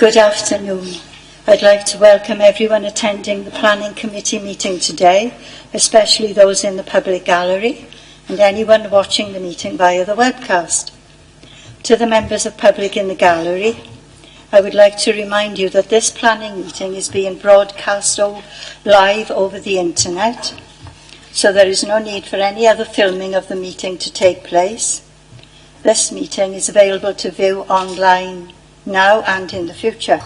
Good afternoon. I'd like to welcome everyone attending the Planning Committee meeting today, especially those in the public gallery and anyone watching the meeting via the webcast. To the members of public in the gallery, I would like to remind you that this planning meeting is being broadcast live over the internet, so there is no need for any other filming of the meeting to take place. This meeting is available to view online now and in the future.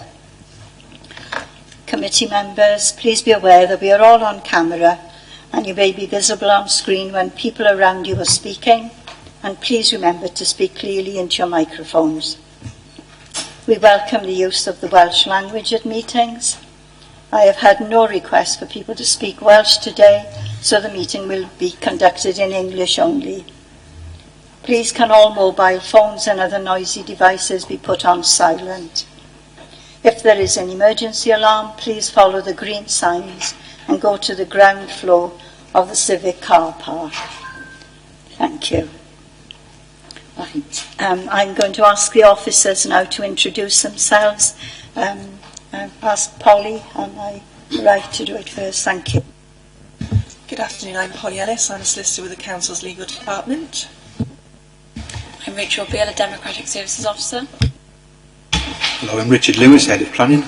Committee members, please be aware that we are all on camera and you may be visible on screen when people around you are speaking, and please remember to speak clearly into your microphones. We welcome the use of the Welsh language at meetings. I have had no request for people to speak Welsh today, so the meeting will be conducted in English only. Please can all mobile phones and other noisy devices be put on silent. If there is an emergency alarm, please follow the green signs and go to the ground floor of the Civic Car Park. Thank you. Right. I'm going to ask the officers now to introduce themselves. Ask Polly, am I right to do it first? Thank you. Good afternoon, I'm Polly Ellis. I'm a solicitor with the Council's Legal Department. I'm Rachel Beale, a Democratic Services Officer. Hello, I'm Richard Lewis, Head of Planning.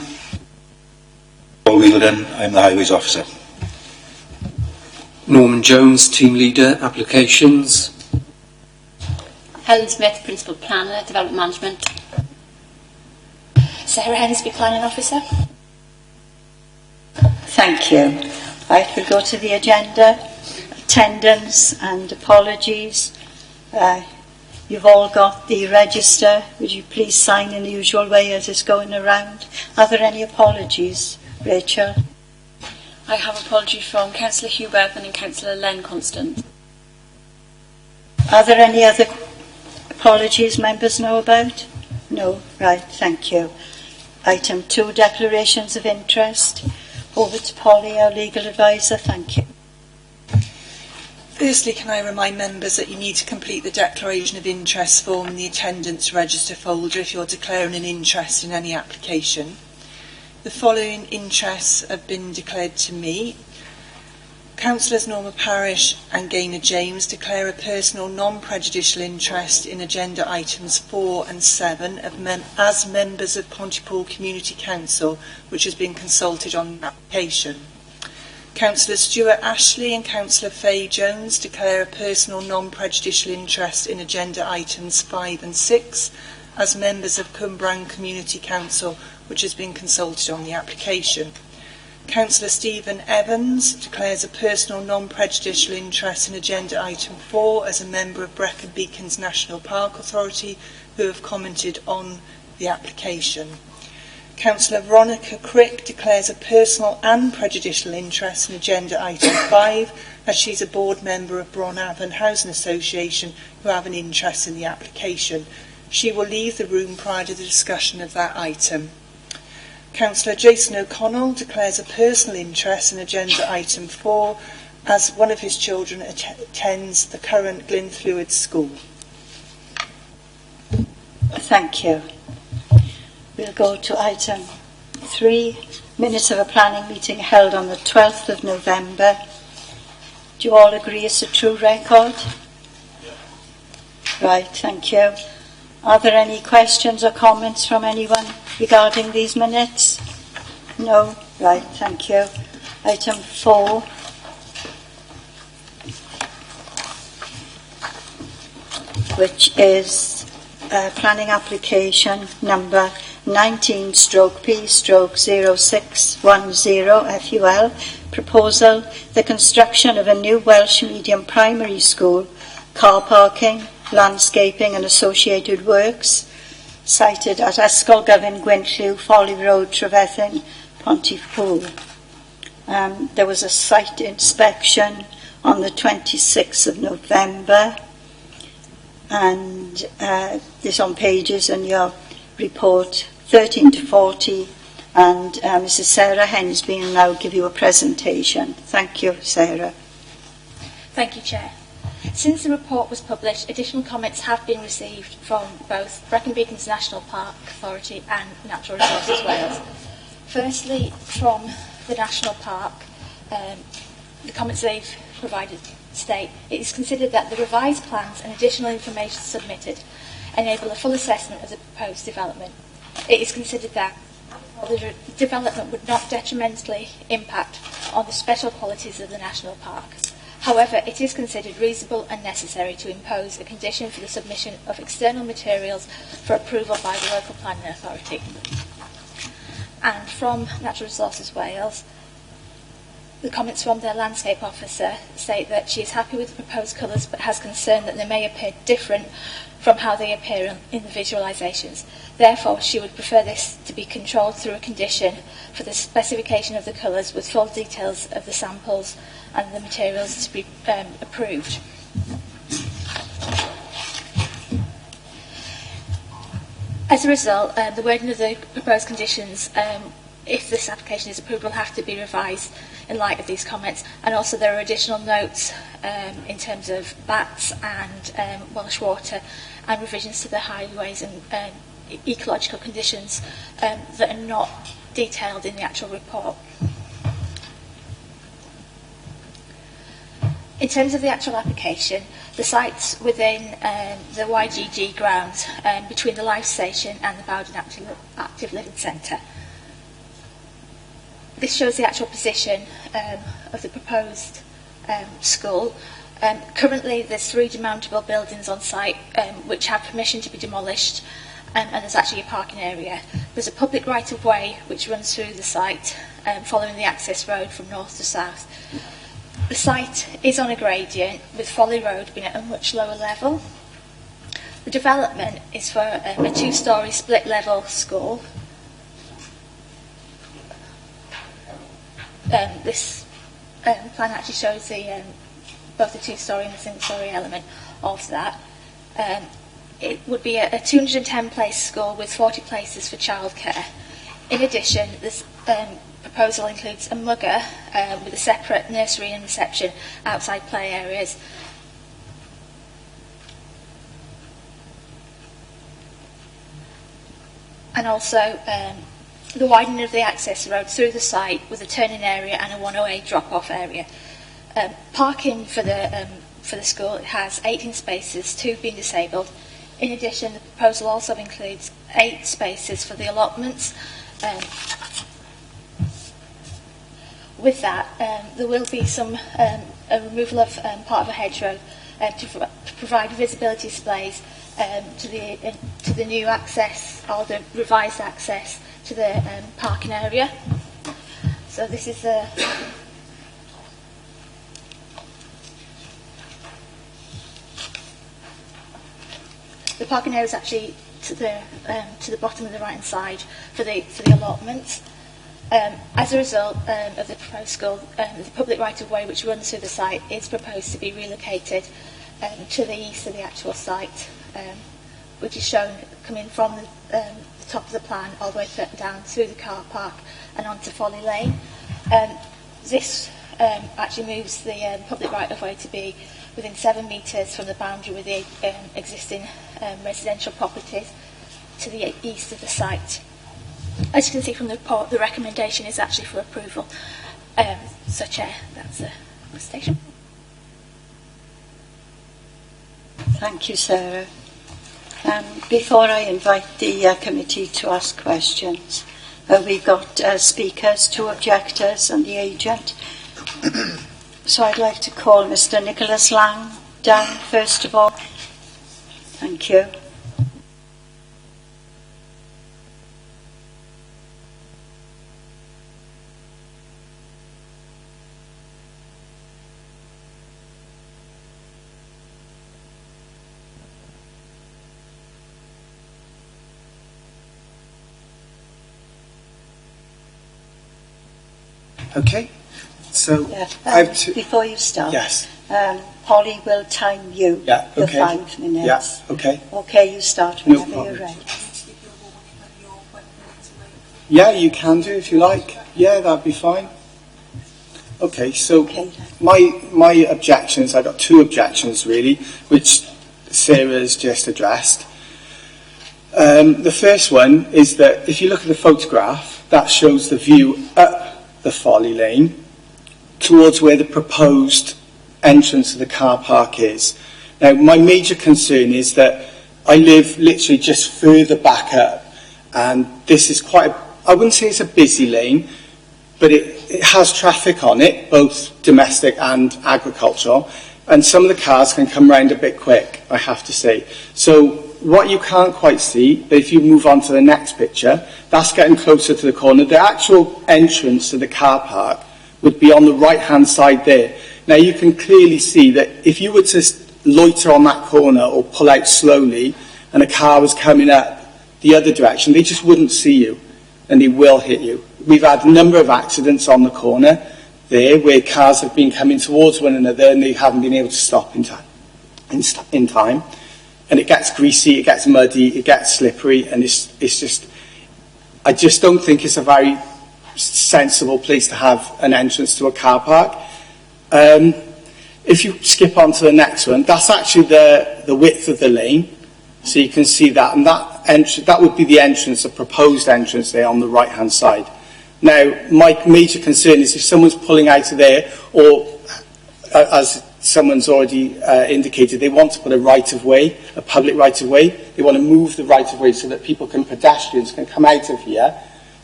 Paul Wheeldon, I'm the Highways Officer. Norman Jones, Team Leader, Applications. Helen Smith, Principal Planner, Development Management. Sarah Hensby, Planning Officer. Thank you. Right, we'll go to the agenda. Attendance and apologies. You've all got the register. Would you please sign in the usual way as it's going around? Are there any apologies, Rachel? I have apology from Councillor Hugh Bevan and Councillor Len Constant. Are there any other apologies members know about? No? Right, thank you. Item 2, declarations of interest. Over to Polly, our legal advisor. Thank you. Firstly, can I remind members that you need to complete the Declaration of Interest form in the Attendance Register folder if you're declaring an interest in any application. The following interests have been declared to me. Councillors Norma Parish and Gaynor James declare a personal non-prejudicial interest in agenda items 4 and 7 as members of Pontypool Community Council, which has been consulted on the application. Councillor Stuart Ashley and Councillor Faye Jones declare a personal non-prejudicial interest in agenda items 5 and 6 as members of Cwmbran Community Council, which has been consulted on the application. Councillor Stephen Evans declares a personal non-prejudicial interest in agenda item 4 as a member of Brecon Beacons National Park Authority, who have commented on the application. Councillor Veronica Crick declares a personal and prejudicial interest in agenda item 5 as she's a board member of Bron Avon Housing Association, who have an interest in the application. She will leave the room prior to the discussion of that item. Councillor Jason O'Connell declares a personal interest in agenda item 4 as one of his children attends the current Glynthlewyd School. Thank you. We'll go to item 3, minutes of a planning meeting held on the 12th of November. Do you all agree it's a true record? Right, thank you. Are there any questions or comments from anyone regarding these minutes? No? Right, thank you. Item 4. Which is planning application number 19/P/0610 FUL, proposal, the construction of a new Welsh medium primary school, car parking, landscaping and associated works, sited at Ysgol Gyfun Gwynllew, Folly Road, Trefethin, Pontypool. There was a site inspection on the 26th of November, and this on pages in your report 13 to 40, and Mrs. Sarah Hensby will now give you a presentation. Thank you, Sarah. Thank you, Chair. Since the report was published, additional comments have been received from both Brecon Beacons National Park Authority and Natural Resources Wales. Firstly, from the National Park, the comments they've provided state, it is considered that the revised plans and additional information submitted enable a full assessment of the proposed development. It is considered that the development would not detrimentally impact on the special qualities of the National Park. However, it is considered reasonable and necessary to impose a condition for the submission of external materials for approval by the local planning authority. And from Natural Resources Wales, the comments from their landscape officer state that she is happy with the proposed colours but has concern that they may appear different from how they appear in the visualisations. Therefore, she would prefer this to be controlled through a condition for the specification of the colours with full details of the samples and the materials to be approved. As a result, the wording of the proposed conditions, if this application is approved, will have to be revised in light of these comments. And also there are additional notes in terms of bats and Welsh water, and revisions to the highways and ecological conditions that are not detailed in the actual report. In terms of the actual application, the site's within the YGG grounds between the Life Station and the Bowden Active Living Centre. This shows the actual position of the proposed school. Currently, there's 3 demountable buildings on site which have permission to be demolished, and there's actually a parking area. There's a public right-of-way which runs through the site following the access road from north to south. The site is on a gradient, with Folly Road being at a much lower level. The development is for a 2-storey split-level school. This plan actually shows the both the 2-storey and the single-storey element of that. It would be a 210-place school with 40 places for childcare. In addition, this proposal includes a mugger with a separate nursery and reception outside play areas. And also the widening of the access road through the site with a turning area and a 108 drop-off area. Parking for the school has 18 spaces, 2 being disabled. In addition, the proposal also includes 8 spaces for the allotments. With that, there will be some a removal of part of a hedgerow to provide visibility displays to the new access or the revised access to the parking area. So this is the parking area is actually to the bottom of the right hand side for the allotments. As a result of the proposed school, the public right-of-way which runs through the site is proposed to be relocated to the east of the actual site, which is shown coming from the top of the plan all the way down through the car park and onto Folly Lane. This actually moves the public right-of-way to be within 7 metres from the boundary with the existing residential properties to the east of the site. As you can see from the report, the recommendation is actually for approval. So, Chair, that's the station. Thank you, Sarah. Before I invite the committee to ask questions, we've got speakers, 2 objectors and the agent. So I'd like to call Mr. Nicholas Lang down first of all. Thank you. Okay, so before you start, yes, Polly will time you for 5 minutes. Yes, okay. Okay, you start whenever you're ready. Yeah, you can do if you like. Yeah, that'd be fine. Okay, so Okay. my objections, I've got two objections really, which Sarah has just addressed. The first one is that if you look at the photograph, that shows the view up the Folly Lane towards where the proposed entrance to the car park is. Now, my major concern is that I live literally just further back up, and this is quite, I wouldn't say it's a busy lane, but it has traffic on it, both domestic and agricultural, and some of the cars can come round a bit quick, I have to say. So what you can't quite see, but if you move on to the next picture, that's getting closer to the corner. The actual entrance to the car park would be on the right-hand side there. Now you can clearly see that if you were to loiter on that corner or pull out slowly and a car was coming up the other direction, they just wouldn't see you and they will hit you. We've had a number of accidents on the corner there where cars have been coming towards one another and they haven't been able to stop in time. And it gets greasy, it gets muddy, it gets slippery, and it's just, I just don't think it's a very sensible place to have an entrance to a car park. If you skip on to the next one, that's actually the width of the lane, so you can see that, and that would be the entrance, the proposed entrance there on the right hand side. Now, my major concern is if someone's pulling out of there, or as someone's already indicated, they want to put a right-of-way, a public right-of-way. They want to move the right-of-way so that pedestrians can come out of here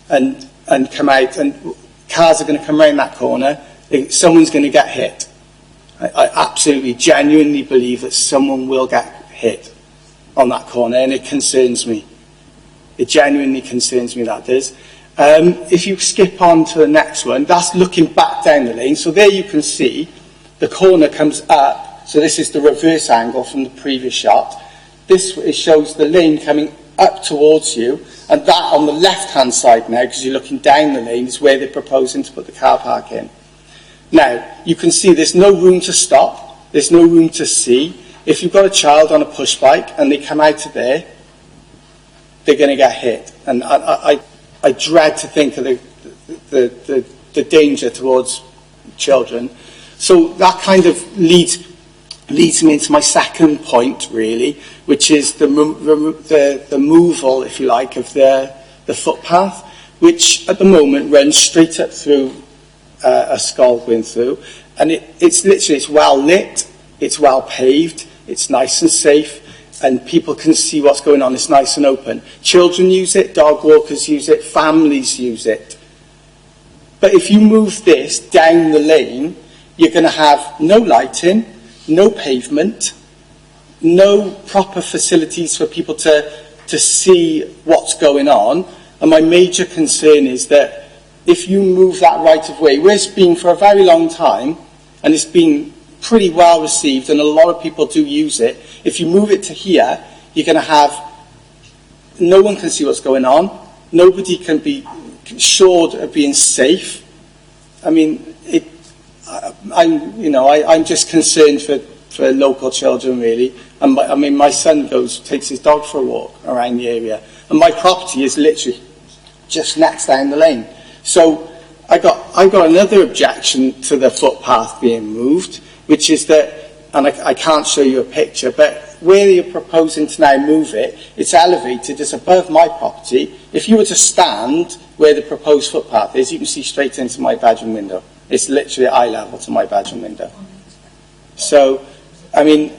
and come out, and cars are going to come around that corner. Someone's going to get hit. I absolutely, genuinely believe that someone will get hit on that corner, and it concerns me. It genuinely concerns me, that does. If you skip on to the next one, that's looking back down the lane. So there you can see the corner comes up. So this is the reverse angle from the previous shot. It shows the lane coming up towards you, and that on the left-hand side now, because you're looking down the lane, is where they're proposing to put the car park in. Now, you can see there's no room to stop, there's no room to see. If you've got a child on a push bike and they come out of there, they're going to get hit. And I dread to think of the danger towards children. So that kind of leads me into my second point, really, which is the removal, if you like, of the footpath, which at the moment runs straight up through a skull going through, and it's well lit, it's well paved, it's nice and safe, and people can see what's going on. It's nice and open. Children use it, dog walkers use it, families use it. But if you move this down the lane, you're going to have no lighting, no pavement, no proper facilities for people to see what's going on. And my major concern is that if you move that right of way, where it's been for a very long time, and it's been pretty well received, and a lot of people do use it, if you move it to here, you're going to have, no one can see what's going on, nobody can be assured of being safe. I mean, I'm just concerned for local children, really. And my son takes his dog for a walk around the area, and my property is literally just next down the lane. So I got another objection to the footpath being moved, which is that, and I can't show you a picture, but where you're proposing to now move it, it's elevated, it's above my property. If you were to stand where the proposed footpath is, you can see straight into my bedroom window. It's literally at eye level to my bedroom window. So, I mean,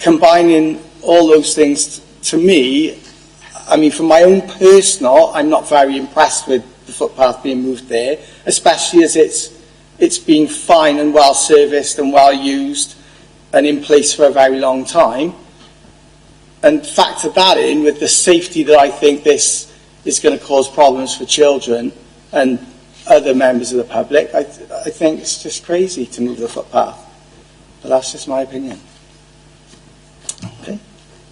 combining all those things, to me, I mean, for my own personal, I'm not very impressed with the footpath being moved there, especially as it's been fine and well serviced and well used and in place for a very long time. And factor that in with the safety that I think this is going to cause problems for children and other members of the public, I think it's just crazy to move the footpath. But that's just my opinion. Okay.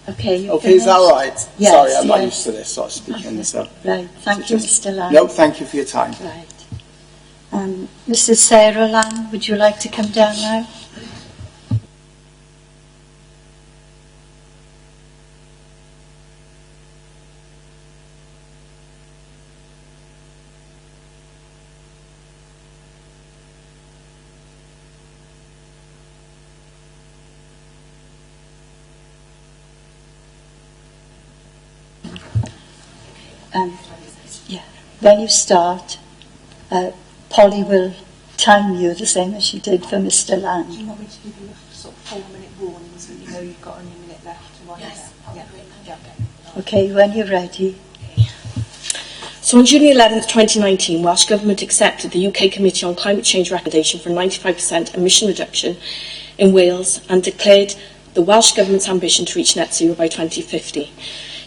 Okay, Is that all right? Yes, Sorry, I'm not yes. used to this sort of speaking. So. Right, thank you, Mr. Lang. No, thank you for your time. Right. Mrs. Sarah Lang, would you like to come down now? when you start, Polly will time you the same as she did for Mr. Lang. Do you want me to give you a sort of 4-minute warning so you know you've got only a minute left to write down? Yeah. Okay, when you're ready. So on June 11th, 2019, Welsh Government accepted the UK Committee on Climate Change recommendation for a 95% emission reduction in Wales and declared the Welsh Government's ambition to reach net zero by 2050.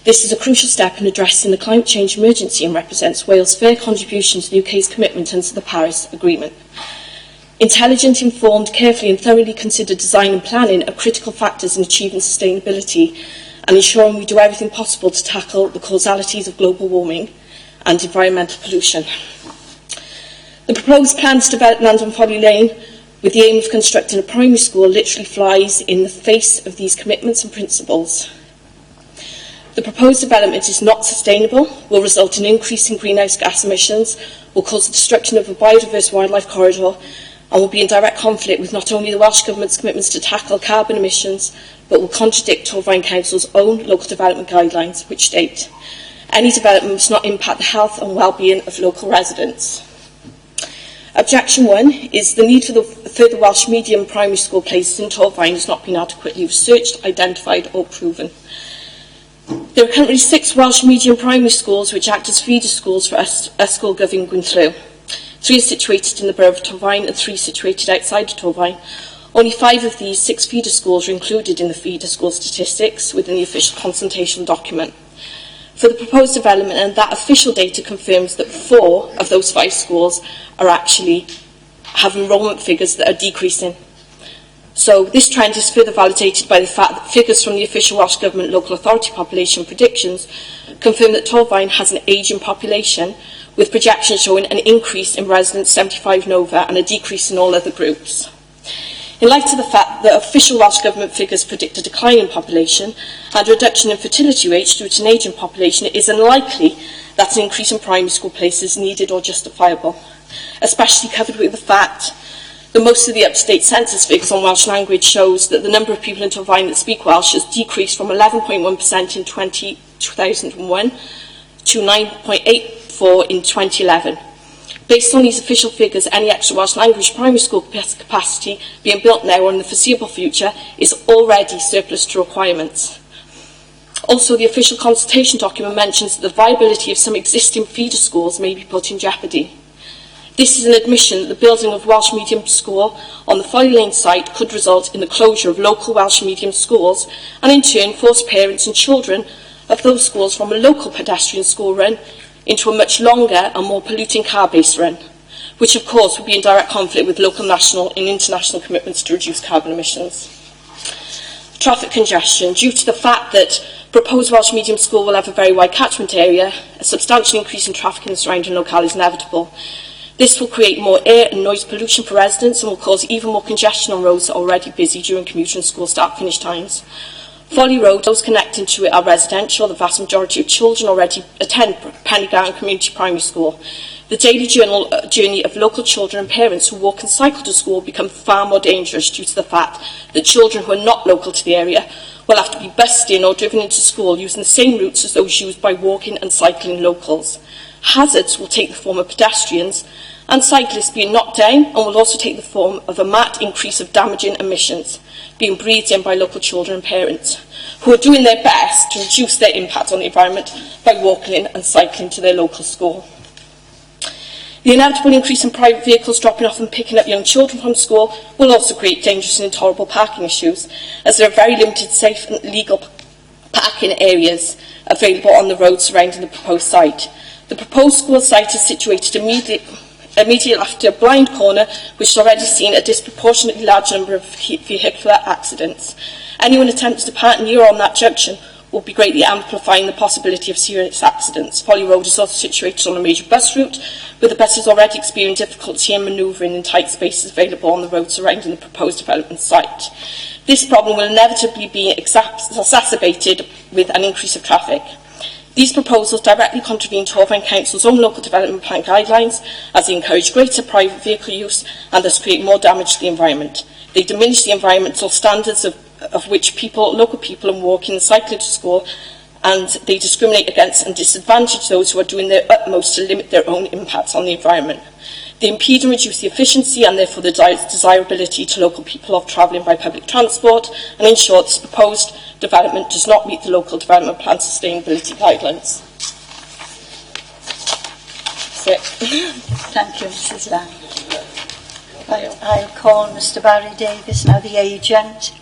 This is a crucial step in addressing the climate change emergency and represents Wales' fair contribution to the UK's commitment under the Paris Agreement. Intelligent, informed, carefully and thoroughly considered design and planning are critical factors in achieving sustainability and ensuring we do everything possible to tackle the causalities of global warming and environmental pollution. The proposed plan to develop London Folly Lane with the aim of constructing a primary school literally flies in the face of these commitments and principles. The proposed development is not sustainable, will result in increasing greenhouse gas emissions, will cause the destruction of a biodiverse wildlife corridor, and will be in direct conflict with not only the Welsh Government's commitments to tackle carbon emissions, but will contradict Torfaen Council's own local development guidelines, which state, any development must not impact the health and well-being of local residents. Objection 1 is the need for the further Welsh medium primary school places in Torfaen has not been adequately researched, identified or proven. There are currently 6 Welsh medium primary schools which act as feeder schools for Ysgol Gyfun Gwynthrew. 3 are situated in the borough of Torfaen and 3 situated outside of Torfaen. Only 5 of these 6 feeder schools are included in the feeder school statistics within the official consultation document. For the proposed development, and that official data confirms that 4 of those 5 schools are actually have enrolment figures that are decreasing. So this trend is further validated by the fact that figures from the official Welsh Government local authority population predictions confirm that Torfaen has an ageing population, with projections showing an increase in residents 75 and over and a decrease in all other groups. In light of the fact that official Welsh Government figures predict a decline in population and a reduction in fertility rates due to an ageing population, it is unlikely that an increase in primary school places is needed or justifiable, especially covered with the fact that most of the up-to-date census figures on Welsh language shows that the number of people in Torfaen that speak Welsh has decreased from 11.1% in 2001 to 9.84% in 2011. Based on these official figures, any extra Welsh language primary school capacity being built now or in the foreseeable future is already surplus to requirements. Also, the official consultation document mentions that the viability of some existing feeder schools may be put in jeopardy. This is an admission that the building of Welsh Medium School on the Folly Lane site could result in the closure of local Welsh medium schools and in turn force parents and children of those schools from a local pedestrian school run into a much longer and more polluting car-based run, which of course would be in direct conflict with local, national and international commitments to reduce carbon emissions. Traffic congestion. Due to the fact that proposed Welsh Medium School will have a very wide catchment area, a substantial increase in traffic in the surrounding locale is inevitable. This will create more air and noise pollution for residents and will cause even more congestion on roads that are already busy during commuter and school start-finish times. Folly Road, those connecting to it are residential. The vast majority of children already attend Pennygown Community Primary School. The daily journey of local children and parents who walk and cycle to school become far more dangerous due to the fact that children who are not local to the area will have to be bussed in or driven into school using the same routes as those used by walking and cycling locals. Hazards will take the form of pedestrians and cyclists being knocked down and will also take the form of a marked increase of damaging emissions being breathed in by local children and parents who are doing their best to reduce their impact on the environment by walking and cycling to their local school. The inevitable increase in private vehicles dropping off and picking up young children from school will also create dangerous and intolerable parking issues, as there are very limited safe and legal parking areas available on the road surrounding the proposed site. The proposed school site is situated immediately after a blind corner, which has already seen a disproportionately large number of vehicular accidents. Anyone attempting to park near on that junction will be greatly amplifying the possibility of serious accidents. Folly Road is also situated on a major bus route, with the buses already experiencing difficulty in manoeuvring in tight spaces available on the road surrounding the proposed development site. This problem will inevitably be exacerbated with an increase of traffic. These proposals directly contravene Torfaen Council's own local development plan guidelines, as they encourage greater private vehicle use and thus create more damage to the environment. They diminish the environmental standards of which local people and walking and cycling to school and they discriminate against and disadvantage those who are doing their utmost to limit their own impacts on the environment. They impede and reduce the efficiency and therefore the desirability to local people of travelling by public transport, and in short, this proposed development does not meet the local development plan sustainability guidelines. Thank you, Mrs. Lang. I'll call Mr. Barry Davis now, the agent.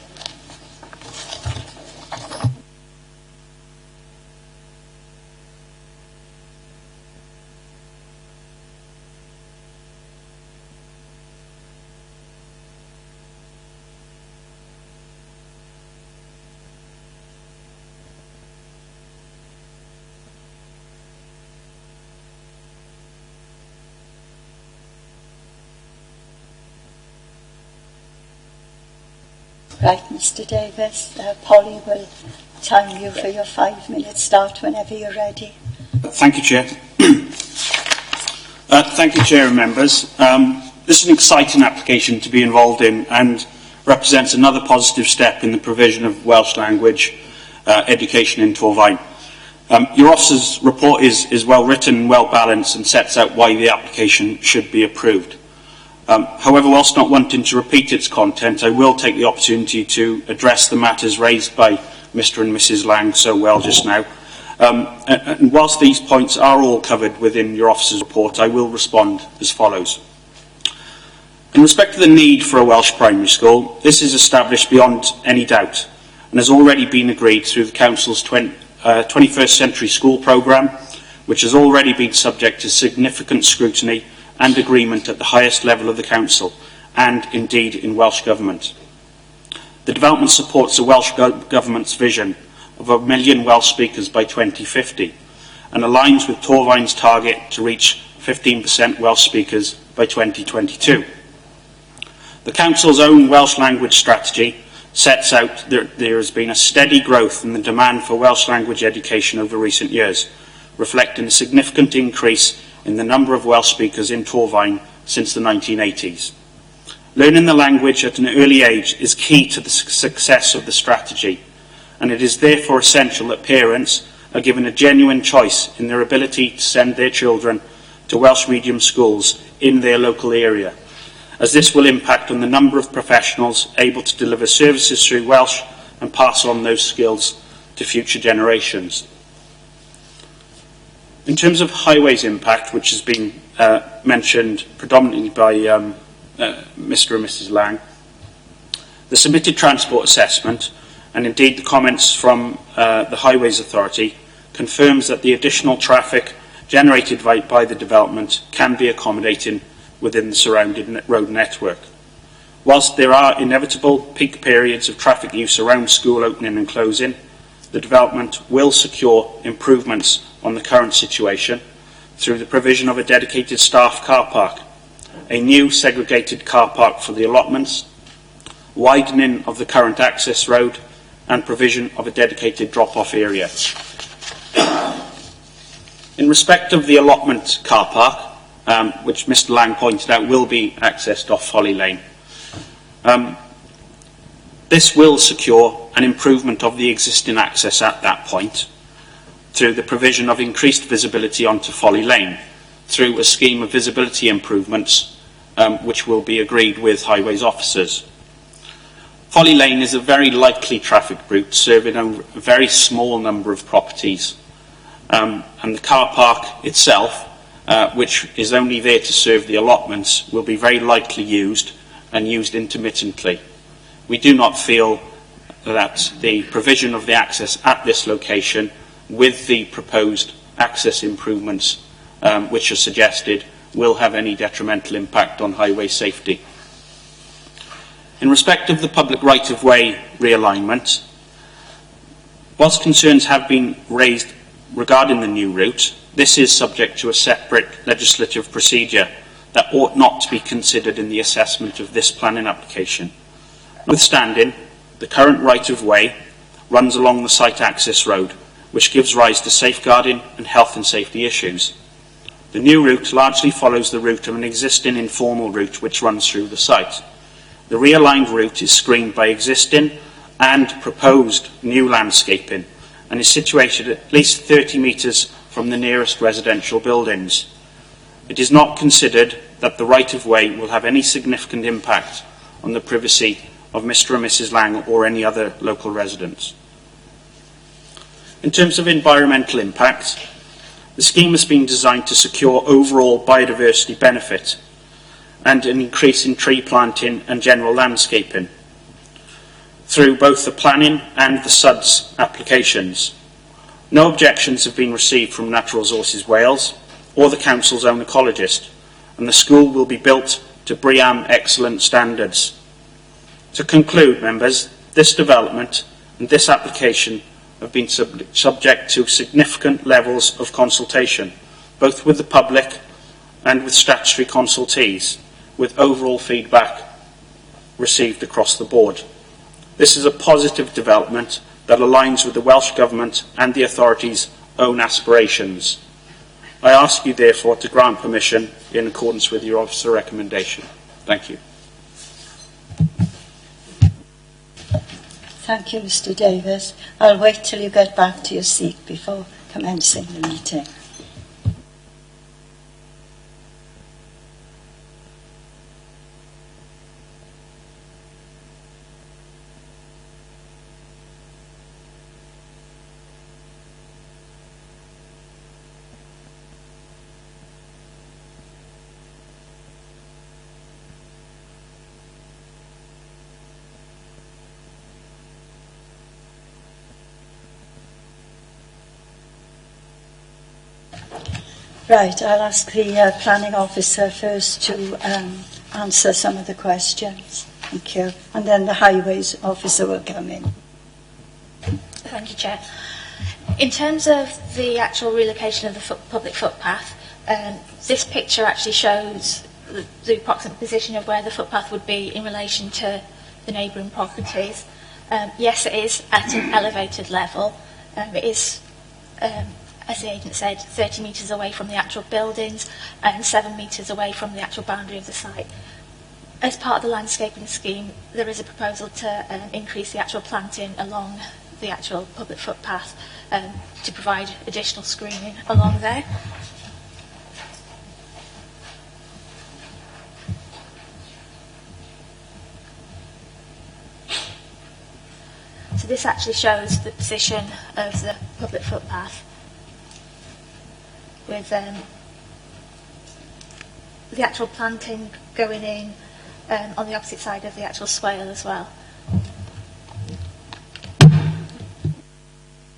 Right, Mr. Davis, Polly will time you for your 5 minutes. Start whenever you're ready. Thank you, Chair. Thank you, Chair and members. This is an exciting application to be involved in and represents another positive step in the provision of Welsh language education in Torfaen. Your officer's report is well written and well balanced and sets out why the application should be approved. However, whilst not wanting to repeat its content, I will take the opportunity to address the matters raised by Mr. and Mrs. Lang so well just now. And whilst these points are all covered within your officer's report, I will respond as follows. In respect to the need for a Welsh primary school, this is established beyond any doubt and has already been agreed through the Council's 21st Century School Programme, which has already been subject to significant scrutiny and agreement at the highest level of the Council and indeed in Welsh Government. The development supports the Welsh Government's vision of 1 million Welsh speakers by 2050 and aligns with Torfaen's target to reach 15% Welsh speakers by 2022. The Council's own Welsh language strategy sets out that there has been a steady growth in the demand for Welsh language education over recent years, reflecting a significant increase in the number of Welsh speakers in Torfaen since the 1980s. Learning the language at an early age is key to the success of the strategy, and it is therefore essential that parents are given a genuine choice in their ability to send their children to Welsh medium schools in their local area, as this will impact on the number of professionals able to deliver services through Welsh and pass on those skills to future generations. In terms of highways impact, which has been mentioned predominantly by Mr. and Mrs. Lang, the submitted transport assessment, and indeed the comments from the Highways Authority, confirms that the additional traffic generated by the development can be accommodated within the surrounding road network. Whilst there are inevitable peak periods of traffic use around school opening and closing, the development will secure improvements on the current situation through the provision of a dedicated staff car park, a new segregated car park for the allotments, widening of the current access road, and provision of a dedicated drop-off area. In respect of the allotment car park, which Mr. Lang pointed out will be accessed off Folly Lane, this will secure an improvement of the existing access at that point through the provision of increased visibility onto Folly Lane through a scheme of visibility improvements which will be agreed with highways officers. Folly Lane is a very likely traffic route serving a very small number of properties, and the car park itself, which is only there to serve the allotments, will be very likely used and used intermittently. We do not feel that the provision of the access at this location with the proposed access improvements which are suggested will have any detrimental impact on highway safety. In respect of the public right-of-way realignment, whilst concerns have been raised regarding the new route, this is subject to a separate legislative procedure that ought not to be considered in the assessment of this planning application. Notwithstanding, the current right-of-way runs along the site access road, which gives rise to safeguarding and health and safety issues. The new route largely follows the route of an existing informal route which runs through the site. The realigned route is screened by existing and proposed new landscaping and is situated at least 30 metres from the nearest residential buildings. It is not considered that the right-of-way will have any significant impact on the privacy of Mr and Mrs Lang or any other local residents. In terms of environmental impact, the scheme has been designed to secure overall biodiversity benefit and an increase in tree planting and general landscaping through both the planning and the SUDS applications. No objections have been received from Natural Resources Wales or the Council's own ecologist, and the school will be built to BREEAM excellent standards. To conclude, members, this development and this application have been subject to significant levels of consultation, both with the public and with statutory consultees, with overall feedback received across the board. This is a positive development that aligns with the Welsh Government and the authority's own aspirations. I ask you, therefore, to grant permission in accordance with your officer recommendation. Thank you. Thank you, Mr Davis. I'll wait till you get back to your seat before commencing the meeting. Right, I'll ask the planning officer first to answer some of the questions. Thank you. And then the highways officer will come in. Thank you, Chair. In terms of the actual relocation of the public footpath, this picture actually shows the approximate position of where the footpath would be in relation to the neighbouring properties. Yes, it is at an elevated level. It is, as the agent said, 30 metres away from the actual buildings and 7 metres away from the actual boundary of the site. As part of the landscaping scheme, there is a proposal to increase the actual planting along the actual public footpath to provide additional screening along there. So this actually shows the position of the public footpath with the actual planting going in on the opposite side of the actual swale as well.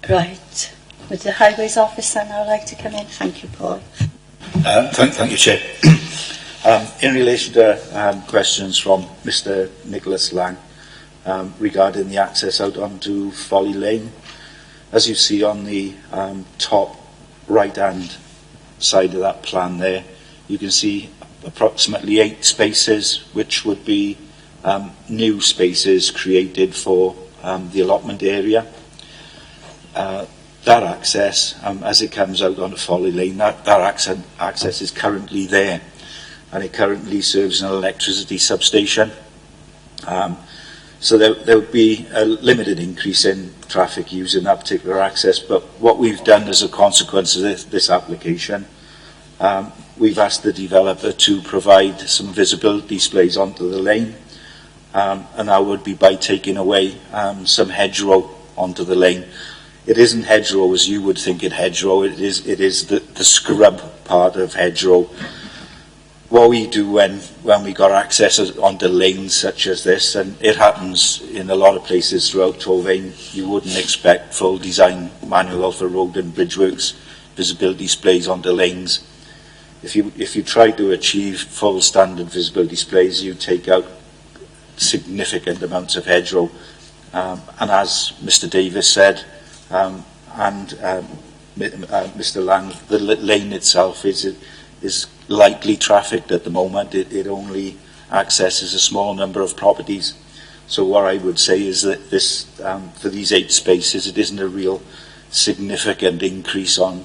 Right. Would the highways officer now like to come in? Thank you, Paul. Thank you, Chair. In relation to questions from Mr Nicholas Lang regarding the access out onto Folly Lane, as you see on the top right-hand side of that plan there, you can see approximately 8 spaces, which would be new spaces created for the allotment area. That access, as it comes out onto Folly Lane, that access is currently there, and it currently serves an electricity substation. So there would be a limited increase in traffic using that particular access, but what we've done as a consequence of this application, we've asked the developer to provide some visibility displays onto the lane, and that would be by taking away some hedgerow onto the lane. It isn't hedgerow as you would think it hedgerow, it is the scrub part of hedgerow. What we do when we got access onto lanes such as this, and it happens in a lot of places throughout Torfaen, you wouldn't expect full design manual for road and bridge works visibility displays onto lanes. If you try to achieve full standard visibility displays, you take out significant amounts of hedgerow, and as Mr Davis said, and Mr Lang, the lane itself is lightly trafficked at the moment. It only accesses a small number of properties. So what I would say is that this, for these 8 spaces, it isn't a real significant increase on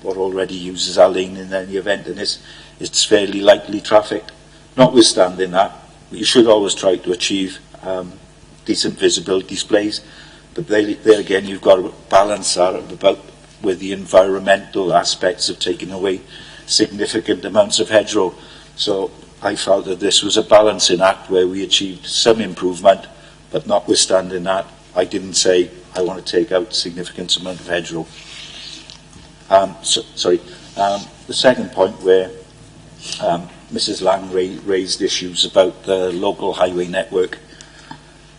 what already uses our lane in any event, and it's fairly lightly trafficked. Notwithstanding that, you should always try to achieve decent visibility displays, But there again, you've got to balance that about with the environmental aspects of taking away significant amounts of hedgerow. So I felt that this was a balancing act where we achieved some improvement, but notwithstanding that, I didn't say I want to take out a significant amount of hedgerow. The second point where Mrs. Lang raised issues about the local highway network.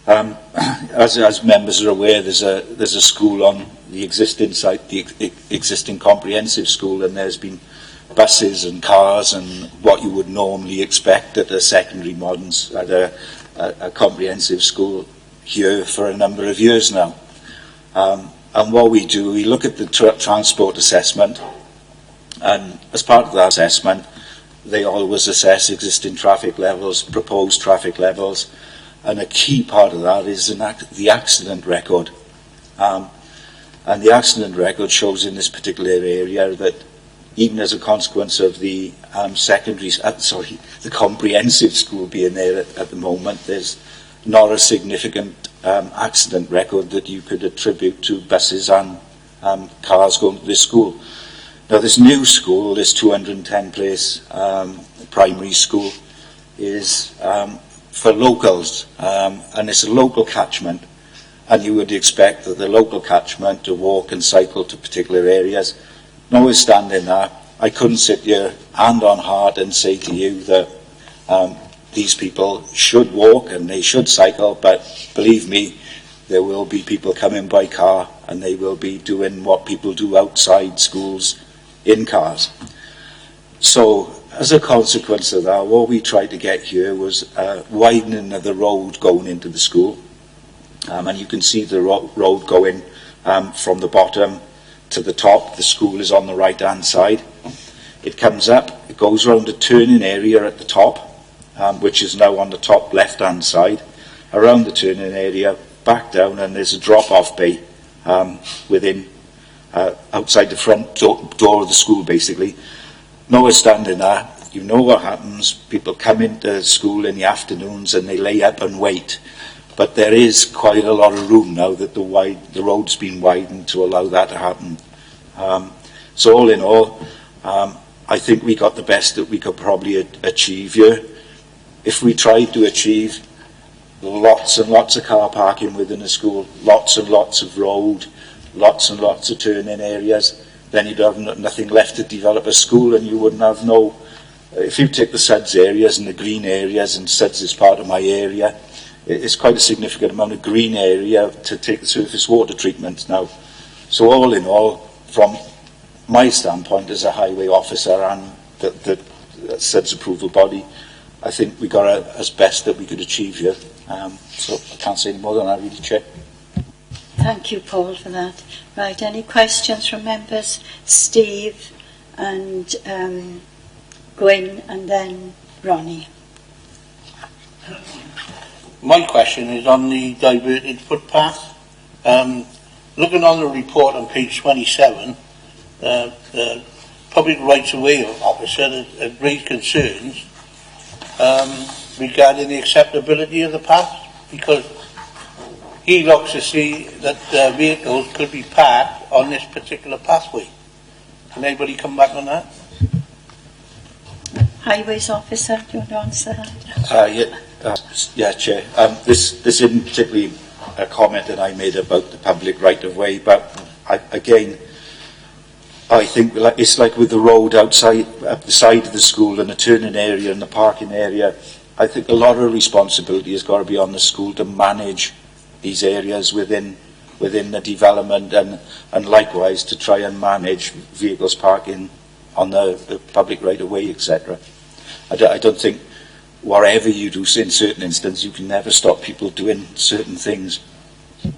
As members are aware, there's a school on the existing site, the existing comprehensive school, and there's been buses and cars and what you would normally expect at a secondary moderns at a comprehensive school here for a number of years now. And what we do, we look at the transport assessment, and as part of that assessment, they always assess existing traffic levels, proposed traffic levels, and a key part of that is the accident record. And the accident record shows in this particular area that even as a consequence of the the comprehensive school being there at the moment, there's not a significant accident record that you could attribute to buses and cars going to this school. Now, this new school, this 210-place primary school, is for locals, and it's a local catchment, and you would expect that the local catchment to walk and cycle to particular areas. Notwithstanding that, I couldn't sit here hand on heart and say to you that these people should walk and they should cycle, but believe me, there will be people coming by car and they will be doing what people do outside schools in cars. So as a consequence of that, what we tried to get here was widening of the road going into the school, and you can see the road going from the bottom to the top. The school is on the right hand side. It comes up, it goes around a turning area at the top, which is now on the top left hand side, around the turning area, back down, and there's a drop off bay within outside the front door of the school, basically. Notwithstanding that, you know what happens. People come into school in the afternoons and they lay up and wait. But there is quite a lot of room now that the road's been widened to allow that to happen. So all in all, I think we got the best that we could probably achieve here. If we tried to achieve lots and lots of car parking within the school, lots and lots of road, lots and lots of turning areas, then you'd have nothing left to develop a school, and you wouldn't have no... If you take the SUDS areas and the green areas, and SUDS is part of my area, it's quite a significant amount of green area to take the surface water treatment now. So all in all, from my standpoint as a highway officer and the SUDS approval body, I think we got as best that we could achieve here. So I can't say any more than that, really, Chair. Thank you, Paul, for that. Right, any questions from members? Steve and Gwyn, and then Ronnie. My question is on the diverted footpath. Looking on the report on page 27, the Public Rights of Way officer has raised concerns regarding the acceptability of the path, because he looks to see that vehicles could be parked on this particular pathway. Can anybody come back on that? Highways officer, do you want to answer that? Yeah, Chair. This isn't particularly a comment that I made about the public right of way, but I think it's like with the road outside, at the side of the school, and the turning area and the parking area. I think a lot of responsibility has got to be on the school to manage these areas within the development, and likewise to try and manage vehicles parking on the public right of way, etc. I don't think whatever you do in certain instances, you can never stop people doing certain things. Can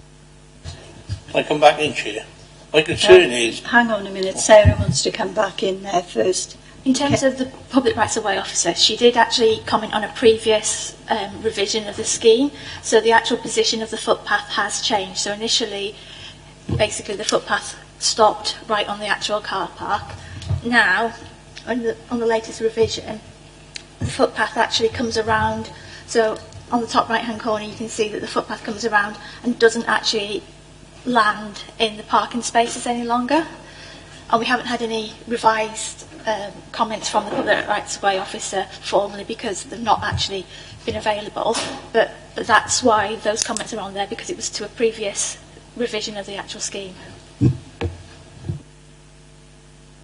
I come back in, Chair? My concern is... Hang on a minute, Sarah wants to come back in there first. In terms of the Public Rights of Way officer, she did actually comment on a previous revision of the scheme. So the actual position of the footpath has changed. So initially, basically the footpath stopped right on the actual car park. Now, on the latest revision, the footpath actually comes around. So on the top right-hand corner, you can see that the footpath comes around and doesn't actually land in the parking spaces any longer, and we haven't had any revised comments from the Public Rights of Way officer formally because they've not actually been available, but that's why those comments are on there, because it was to a previous revision of the actual scheme.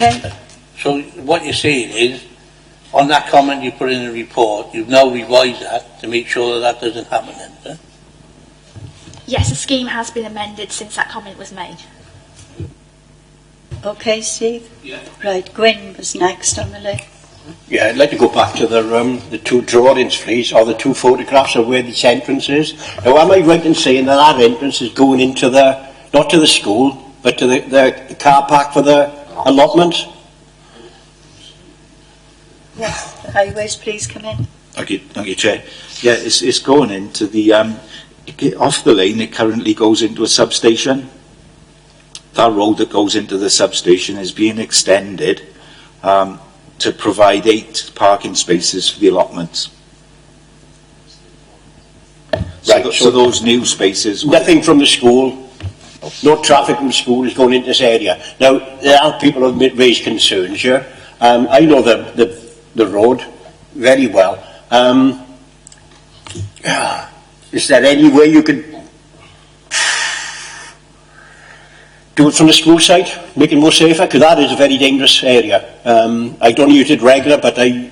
Okay. So what you're saying is, on that comment you put in the report, you've now revised that to make sure that doesn't happen then, eh? Yes, the scheme has been amended since that comment was made. Okay, Steve? Yeah. Right, Gwyn was next on the list. Yeah, I'd like to go back to the two drawings, please, or the two photographs of where this entrance is. Now, am I right in saying that our entrance is going into not to the school, but to the car park for the allotment? Yes, the highways, please come in. Thank you, Chair. Yeah, it's going into the, off the lane, it currently goes into a substation. That road that goes into the substation is being extended to provide 8 parking spaces for the allotments. Right, So those new spaces... Nothing from the school, no traffic from the school is going into this area. Now, there are people who have raised concerns here. I know the road very well. Is there any way you could do it from the school side, make it more safer? Because that is a very dangerous area. I don't use it regular, but I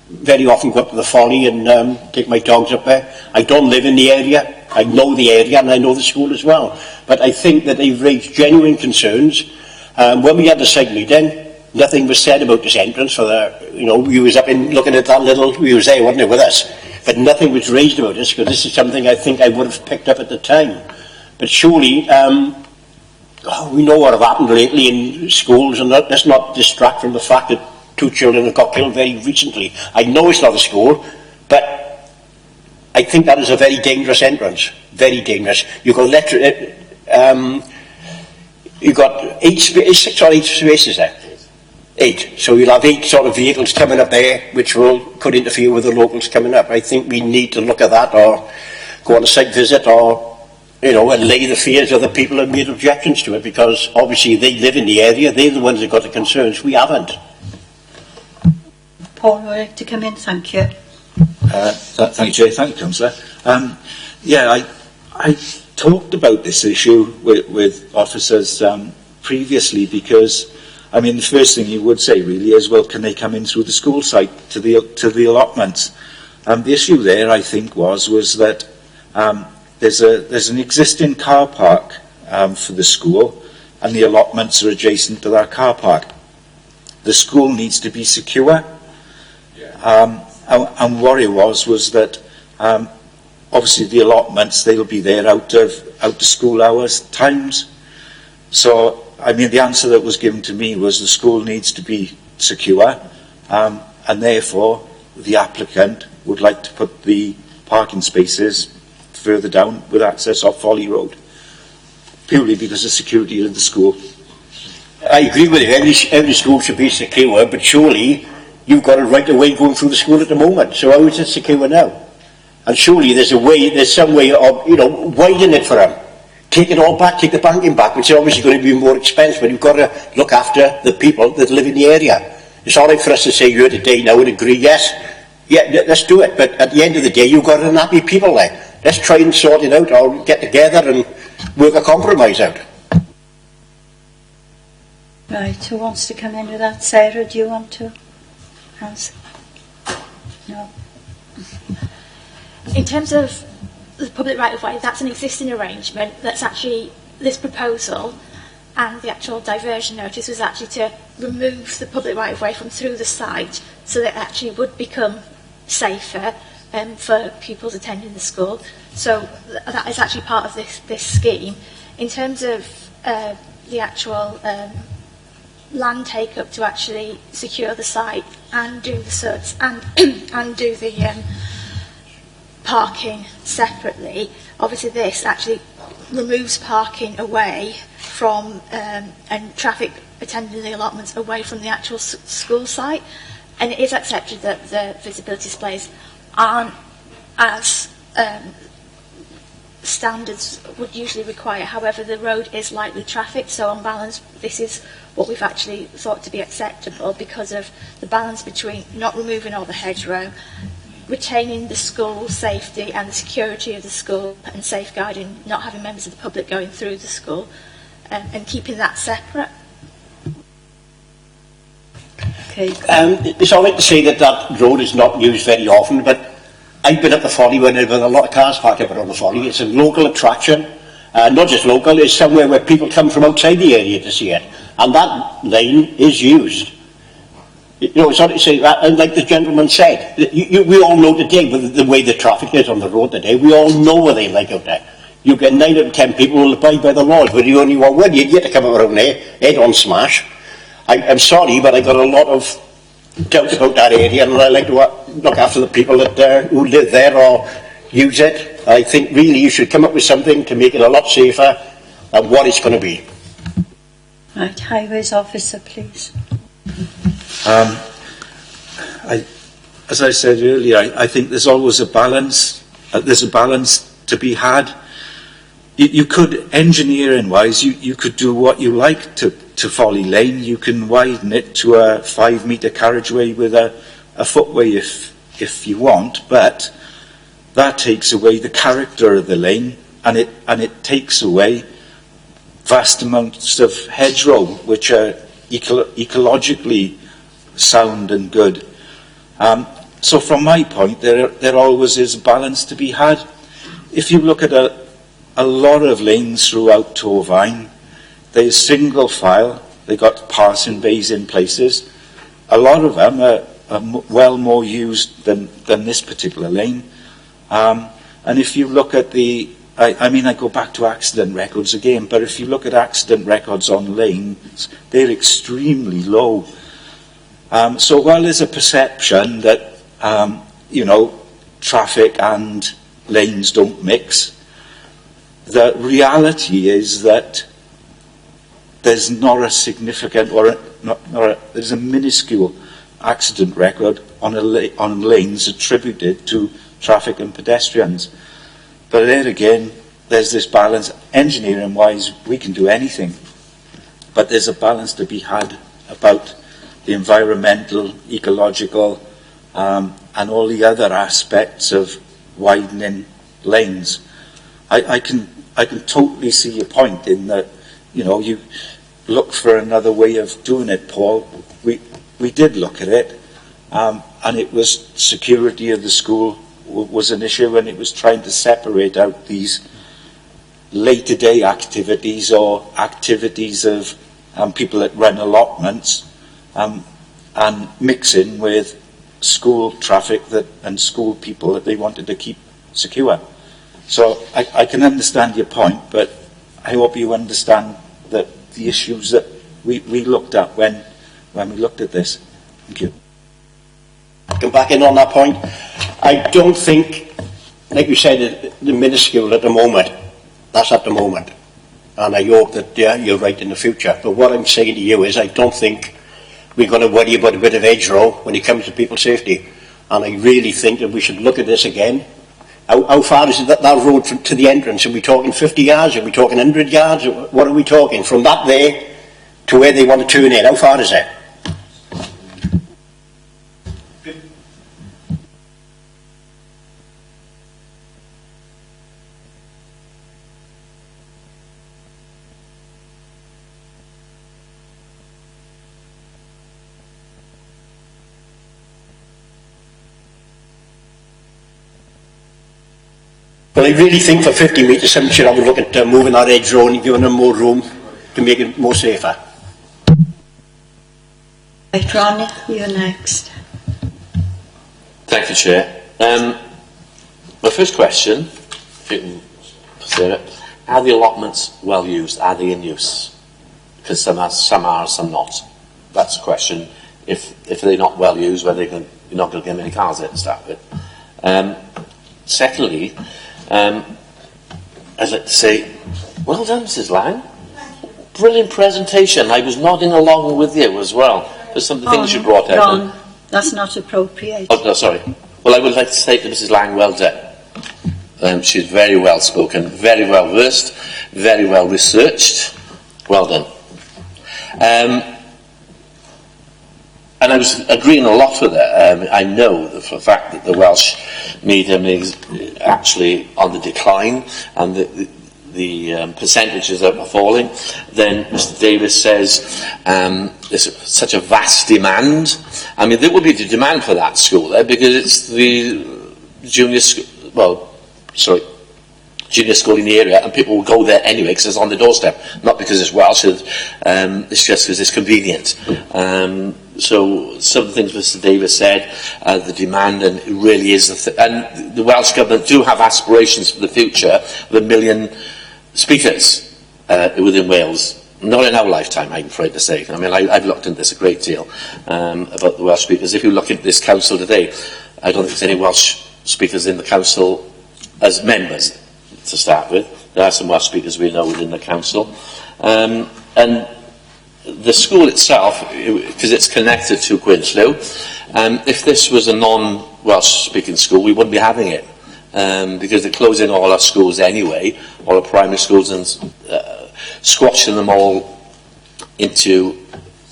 very often go up to the Folly and take my dogs up there. I don't live in the area. I know the area and I know the school as well. But I think that they've raised genuine concerns. When we had the site meeting, nothing was said about this entrance for we was up in looking at that we was there, wasn't it, with us? But nothing was raised about this, because this is something I think I would have picked up at the time. But surely, we know what have happened lately in schools, and let's not distract from the fact that 2 children have got killed very recently. I know it's not a school, but I think that is a very dangerous entrance. Very dangerous. You've got you've got 6 or 8 spaces there. 8. So you'll have 8 sort of vehicles coming up there, which could interfere with the locals coming up. I think we need to look at that, or go on a site visit, or allay the fears of the people who made objections to it, because obviously they live in the area, they're the ones that got the concerns, we haven't. Paul would like to come in, thank you. Thank you, Chair. Thank you, Councillor. I talked about this issue with officers previously, because, I mean, the first thing you would say really is, well, can they come in through the school site to the allotments? The issue there, I think, was that there's an existing car park for the school, and the allotments are adjacent to that car park. The school needs to be secure, and what it was that obviously the allotments, they'll be there out of school hours times. So, I mean, the answer that was given to me was the school needs to be secure, and therefore the applicant would like to put the parking spaces further down with access off Folly Road, purely because of security of the school. I agree with you. Every school should be secure, but surely you've got it right away going through the school at the moment. So how is it secure now? And surely there's some way of, widen it for them. Take it all back, take the banking back, which is obviously going to be more expensive, but you've got to look after the people that live in the area. It's all right for us to say here today now and agree, yes, yeah, let's do it. But at the end of the day, you've got unhappy people there. Let's try and sort it out, or get together and work a compromise out. Right, who wants to come in with that? Sarah, do you want to answer? No. In terms of the public right of way, that's an existing arrangement. That's actually this proposal, and the actual diversion notice was actually to remove the public right of way from through the site, so that it actually would become safer for pupils attending the school. So that is actually part of this scheme. In terms of the actual land take up to actually secure the site and do the SUDs and do the parking separately, obviously this actually removes parking away from and traffic attending the allotments away from the actual school site, and it is accepted that the visibility displays aren't as standards would usually require. However, the road is lightly trafficked, so on balance, this is what we've actually thought to be acceptable because of the balance between not removing all the hedgerow, retaining the school safety and the security of the school, and safeguarding not having members of the public going through the school, and keeping that separate. Okay. It's all right to say that that road is not used very often, but I've been up the Folly when there were a lot of cars parked up on the Folly. It's a local attraction, not just local, it's somewhere where people come from outside the area to see it. And that lane is used. You know, it's hard to say that, and like the gentleman said, we all know today, with the way the traffic is on the road today, we all know what they like out there. You get 9 out of 10 people who will abide by the laws, but you only want one idiot to come around there, head on smash. I'm sorry, but I got a lot of doubt about that area, and I like to look after the people that who live there or use it. I think really you should come up with something to make it a lot safer than what it's going to be. Right, Highways Officer, please. As I said earlier, I think there's always a balance. There's a balance to be had. You could, engineering-wise, you could do what you like to Folly Lane. You can widen it to a 5-metre carriageway with a footway if you want, but that takes away the character of the lane, and it takes away vast amounts of hedgerow, which are ecologically sound and good. So from my point, there always is a balance to be had. If you look at a lot of lanes throughout Torvine, they're single file, they got passing bays in places. A lot of them are well more used than this particular lane. And if you look at I go back to accident records again, but if you look at accident records on lanes, they're extremely low. So while there's a perception that, traffic and lanes don't mix, the reality is that there's not a significant there's a minuscule accident record on lanes attributed to traffic and pedestrians. But there again, there's this balance. Engineering-wise, we can do anything, but there's a balance to be had about the environmental, ecological, and all the other aspects of widening lanes. I can totally see your point in that, you look for another way of doing it, Paul. We did look at it, and it was security of the school was an issue, and it was trying to separate out these later day activities or activities of people that run allotments, and mixing with school traffic and school people that they wanted to keep secure. So I can understand your point, but I hope you understand that the issues that we looked at when we looked at this. Thank you. Come back in on that point. I don't think, like you said, the minuscule at the moment. That's at the moment. And I hope that you're right in the future. But what I'm saying to you is I don't think we're going to worry about a bit of hedgerow when it comes to people's safety. And I really think that we should look at this again. How far is that road to the entrance? Are we talking 50 yards? Are we talking 100 yards? What are we talking? From that there to where they want to turn in, how far is it? Well, I really think for 50 metres, somebody should have a look at moving that edge road and giving them more room to make it more safer. Right, Ron, you're next. Thank you, Chair. My first question, if you can say it, are the allotments well used? Are they in use? Because some are, some not. That's the question. If they're not well used, whether you're not going to get many cars there to start with. Secondly, I'd like to say, well done, Mrs. Lang. Brilliant presentation. I was nodding along with you as well. There's some of the things you brought out. Ron, that's not appropriate. Oh, no, sorry. Well, I would like to say to Mrs. Lang, well done. She's very well spoken, very well versed, very well researched. Well done. And I was agreeing a lot with her. I know for the fact that the Welsh medium is actually on the decline and the percentages are falling. Then Mr Davis says there's such a vast demand. I mean, there will be the demand for that school there because it's the junior school in the area, and people will go there anyway because it's on the doorstep, not because it's Welsh. It's just because it's convenient. So some of the things Mr Davis said, the demand, and it really is, and the Welsh Government do have aspirations for the future of 1 million speakers within Wales. Not in our lifetime, I'm afraid to say. I mean, I've looked into this a great deal about the Welsh speakers. If you look into this council today, I don't think there's any Welsh speakers in the council as members to start with. There are some Welsh speakers we know within the council. And the school itself, because it's connected to Gwynllw, if this was a non-Welsh speaking school, we wouldn't be having it. Because they're closing all our schools anyway, all our primary schools, and squashing them all into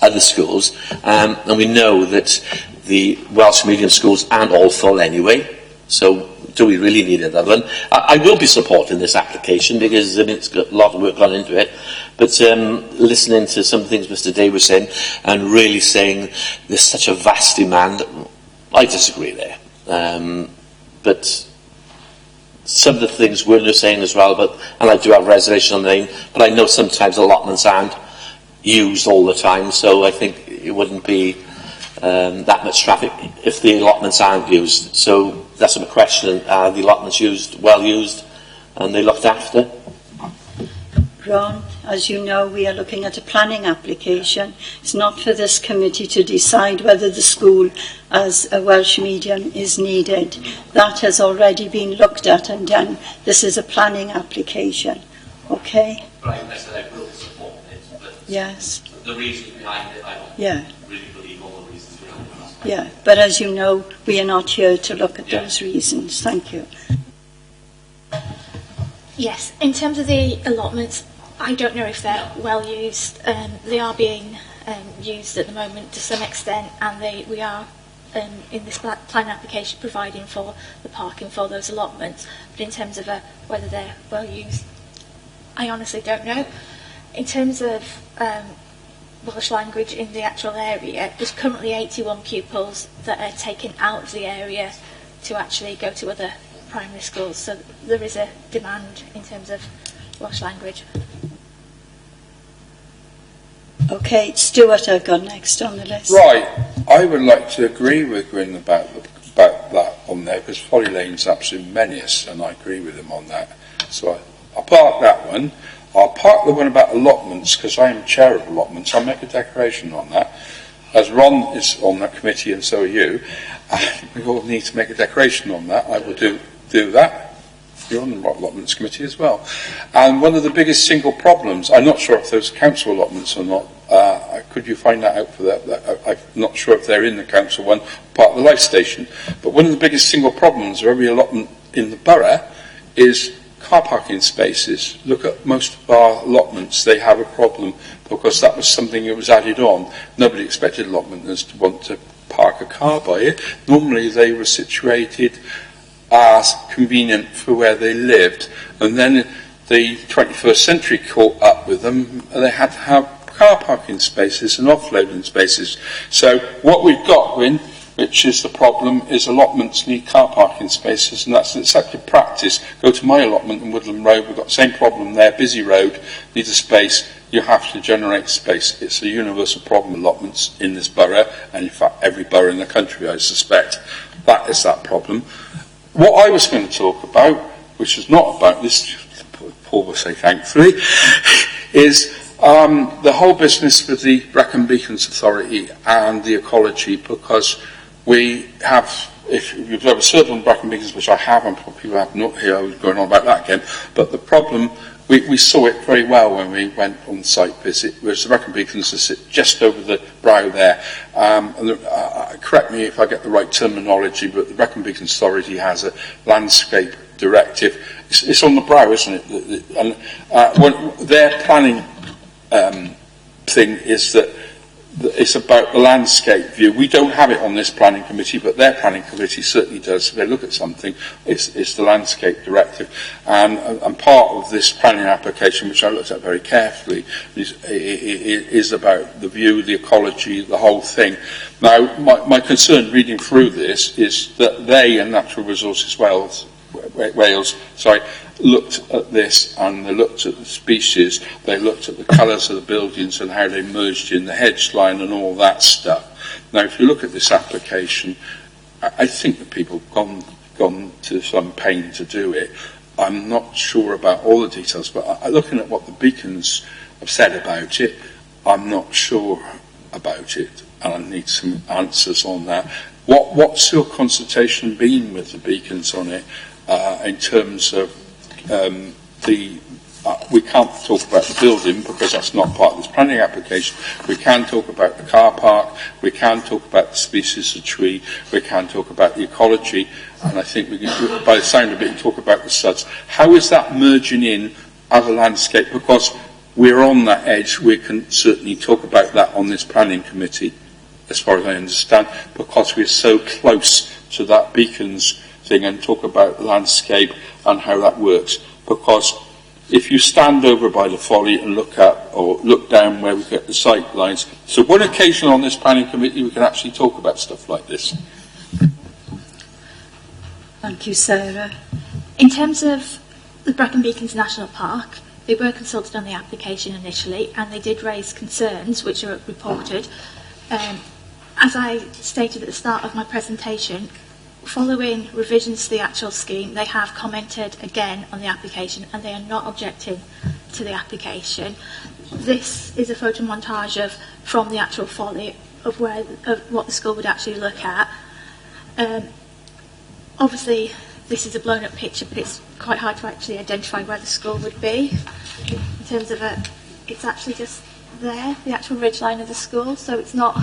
other schools. And we know that the Welsh medium schools aren't all full anyway, so do we really need another one? I will be supporting this application because it's got a lot of work gone into it. But listening to some things Mr Day was saying and really saying there's such a vast demand, I disagree there. But some of the things we're saying as well, and I do have reservation on the name, but I know sometimes allotments aren't used all the time, so I think it wouldn't be that much traffic if the allotments aren't used. So that's a question: are the allotments well used, and they looked after? Ron, as you know, we are looking at a planning application. It's not for this committee to decide whether the school as a Welsh medium is needed. That has already been looked at and done. This is a planning application. Okay? Right, I said I will support it, but yes. The reasons behind it, I don't really believe all the reasons behind it. Yeah, but as you know, we are not here to look at those reasons. Thank you. Yes, in terms of the allotments, I don't know if they're well used. They are being used at the moment to some extent, and we are in this plan application providing for the parking for those allotments. But in terms of whether they're well used, I honestly don't know. In terms of Welsh language in the actual area, there's currently 81 pupils that are taken out of the area to actually go to other primary schools, so there is a demand in terms of Welsh language. Okay, Stuart, I've got next on the list. Right, I would like to agree with Gwyn about that on there, because Folly Lane's absolutely menace, and I agree with him on that. So I'll park that one. I'll park the one about allotments, because I am chair of allotments. I'll make a declaration on that. As Ron is on that committee, and so are you, we all need to make a declaration on that. I will do that. You're on the allotments committee as well. And one of the biggest single problems, I'm not sure if those council allotments or not, could you find that out for that? I'm not sure if they're in the council one, part of the life station. But one of the biggest single problems of every allotment in the borough is car parking spaces. Look at most of our allotments, they have a problem because that was something that was added on. Nobody expected allotments to want to park a car by it. Normally they were situated as convenient for where they lived, and then the 21st century caught up with them, and they had to have car parking spaces and offloading spaces. So what we've got, Wyn, which is the problem, is allotments need car parking spaces, and that's exactly practice. Go to my allotment in Woodland Road, we've got the same problem there, busy road, needs a space, you have to generate space. It's a universal problem, allotments in this borough, and in fact every borough in the country, I suspect, that is that problem. What I was going to talk about, which is not about this, Paul will say thankfully, is the whole business with the Brecon Beacons Authority and the ecology, because we have, if you've ever served on Brecon Beacons, which I have, and people have not here, I was going on about that again, but the problem, we saw it very well when we went on site visit, whereas the Brecon Beacons sit just over the brow there. Correct me if I get the right terminology, but the Brecon Beacons Authority has a landscape directive. It's on the brow, isn't it? And their planning thing is that it's about the landscape view. We don't have it on this planning committee, but their planning committee certainly does. If they look at something, it's the landscape directive. And part of this planning application, which I looked at very carefully, is about the view, the ecology, the whole thing. Now, my concern reading through this is that they and Natural Resources Wales looked at this, and they looked at the species, they looked at the colours of the buildings and how they merged in the hedge line and all that stuff. Now, if you look at this application, I think that people have gone to some pain to do it. I'm not sure about all the details, but looking at what the Beacons have said about it, I'm not sure about it, and I need some answers on that. What's your consultation been with the Beacons on it in terms of we can't talk about the building because that's not part of this planning application. We can talk about the car park, we can talk about the species of tree, we can talk about the ecology, and I think we can, by the sound of it, talk about the suds. How is that merging in other landscape? Because we're on that edge, we can certainly talk about that on this planning committee, as far as I understand, because we're so close to that Beacons thing, and talk about the landscape and how that works. Because if you stand over by the folly and look up or look down where we get the sight lines, so one occasion on this planning committee we can actually talk about stuff like this. Thank you, Sarah. In terms of the Brecon Beacons National Park, they were consulted on the application initially, and they did raise concerns which are reported. As I stated at the start of my presentation, following revisions to the actual scheme, they have commented again on the application, and they are not objecting to the application. This is a photo montage from the actual folly of what the school would actually look at. Obviously, this is a blown up picture, but it's quite hard to actually identify where the school would be. In terms of it's actually just there, the actual ridgeline of the school, so it's not.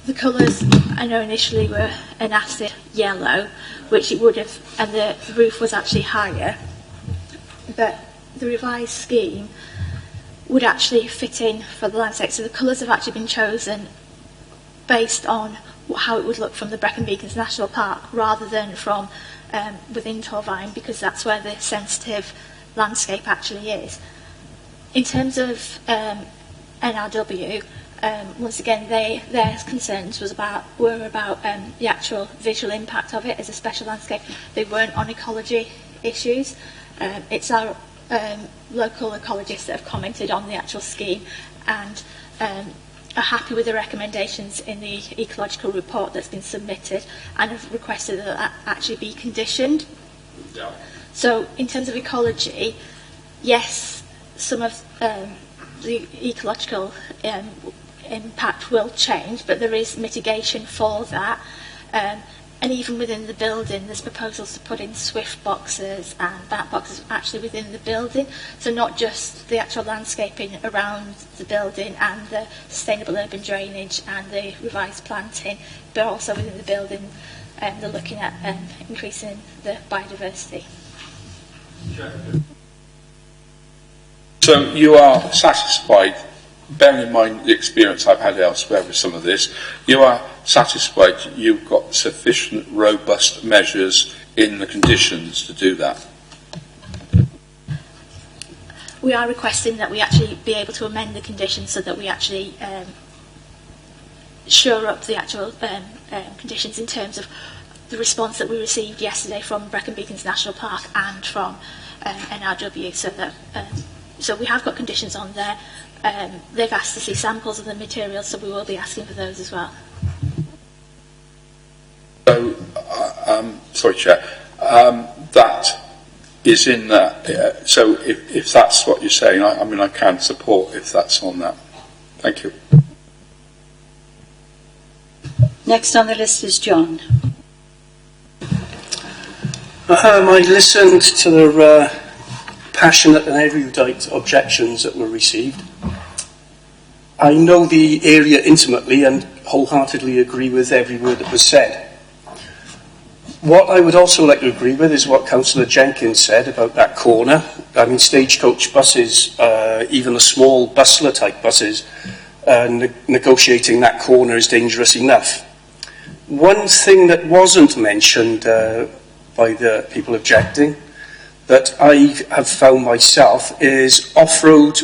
The colours, I know initially were an acid yellow, which it would have, and the roof was actually higher. But the revised scheme would actually fit in for the landscape. So the colours have actually been chosen based on how it would look from the Brecon Beacons National Park rather than from within Torvine, because that's where the sensitive landscape actually is. In terms of NRW, once again, their concerns were about the actual visual impact of it as a special landscape. They weren't on ecology issues. It's our local ecologists that have commented on the actual scheme and are happy with the recommendations in the ecological report that's been submitted and have requested that that actually be conditioned. Yeah. So in terms of ecology, yes, some of the ecological impact will change, but there is mitigation for that. And even within the building, there's proposals to put in swift boxes and bat boxes actually within the building. So not just the actual landscaping around the building and the sustainable urban drainage and the revised planting, but also within the building, they're looking at increasing the biodiversity. So you are satisfied, bearing in mind the experience I've had elsewhere with some of this, you are satisfied you've got sufficient robust measures in the conditions to do that? We are requesting that we actually be able to amend the conditions so that we actually shore up the actual conditions in terms of the response that we received yesterday from Brecon Beacons National Park and from NRW, so that so we have got conditions on there. They've asked to see samples of the materials, so we will be asking for those as well. So, sorry, Chair, that is in that. So if that's what you're saying, I mean, I can support if that's on that. Thank you. Next on the list is John. I listened to the passionate and erudite objections that were received. I know the area intimately and wholeheartedly agree with every word that was said. What I would also like to agree with is what Councillor Jenkins said about that corner. I mean, stagecoach buses, even the small bustler type buses, negotiating that corner is dangerous enough. One thing that wasn't mentioned by the people objecting that I have found myself is off-road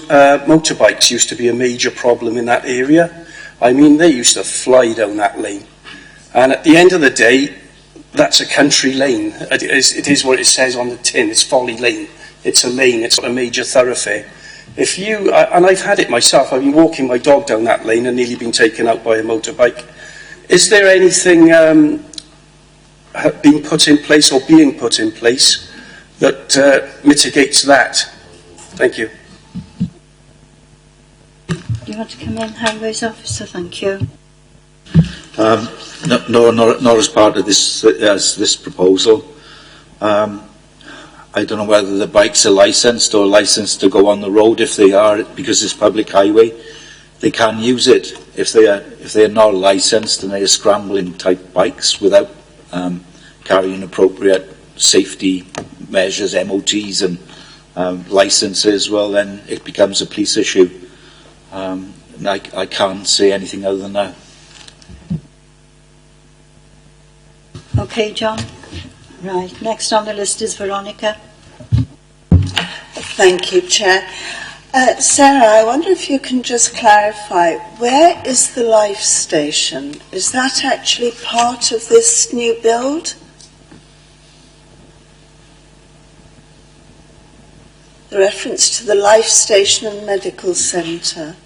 motorbikes used to be a major problem in that area. I mean, they used to fly down that lane. And at the end of the day, that's a country lane. It is what it says on the tin. It's Folly Lane. It's a lane. It's not a major thoroughfare. If you, and I've had it myself, I've been walking my dog down that lane and nearly been taken out by a motorbike. Is there anything being put in place or being put in place that mitigates that? Thank you. Do you want to come in, Highways Officer? Thank you. No, not as part of this proposal. I don't know whether the bikes are licensed or licensed to go on the road. If they are, because it's public highway, they can use it. If they are not licensed and they are scrambling type bikes without carrying appropriate safety measures, MOTs and licenses, well then it becomes a police issue. I can't say anything other than that. Okay, John. Right. Next on the list is Veronica. Thank you, Chair. Sarah, I wonder if you can just clarify, where is the life station? Is that actually part of this new build? The reference to the life station and medical centre.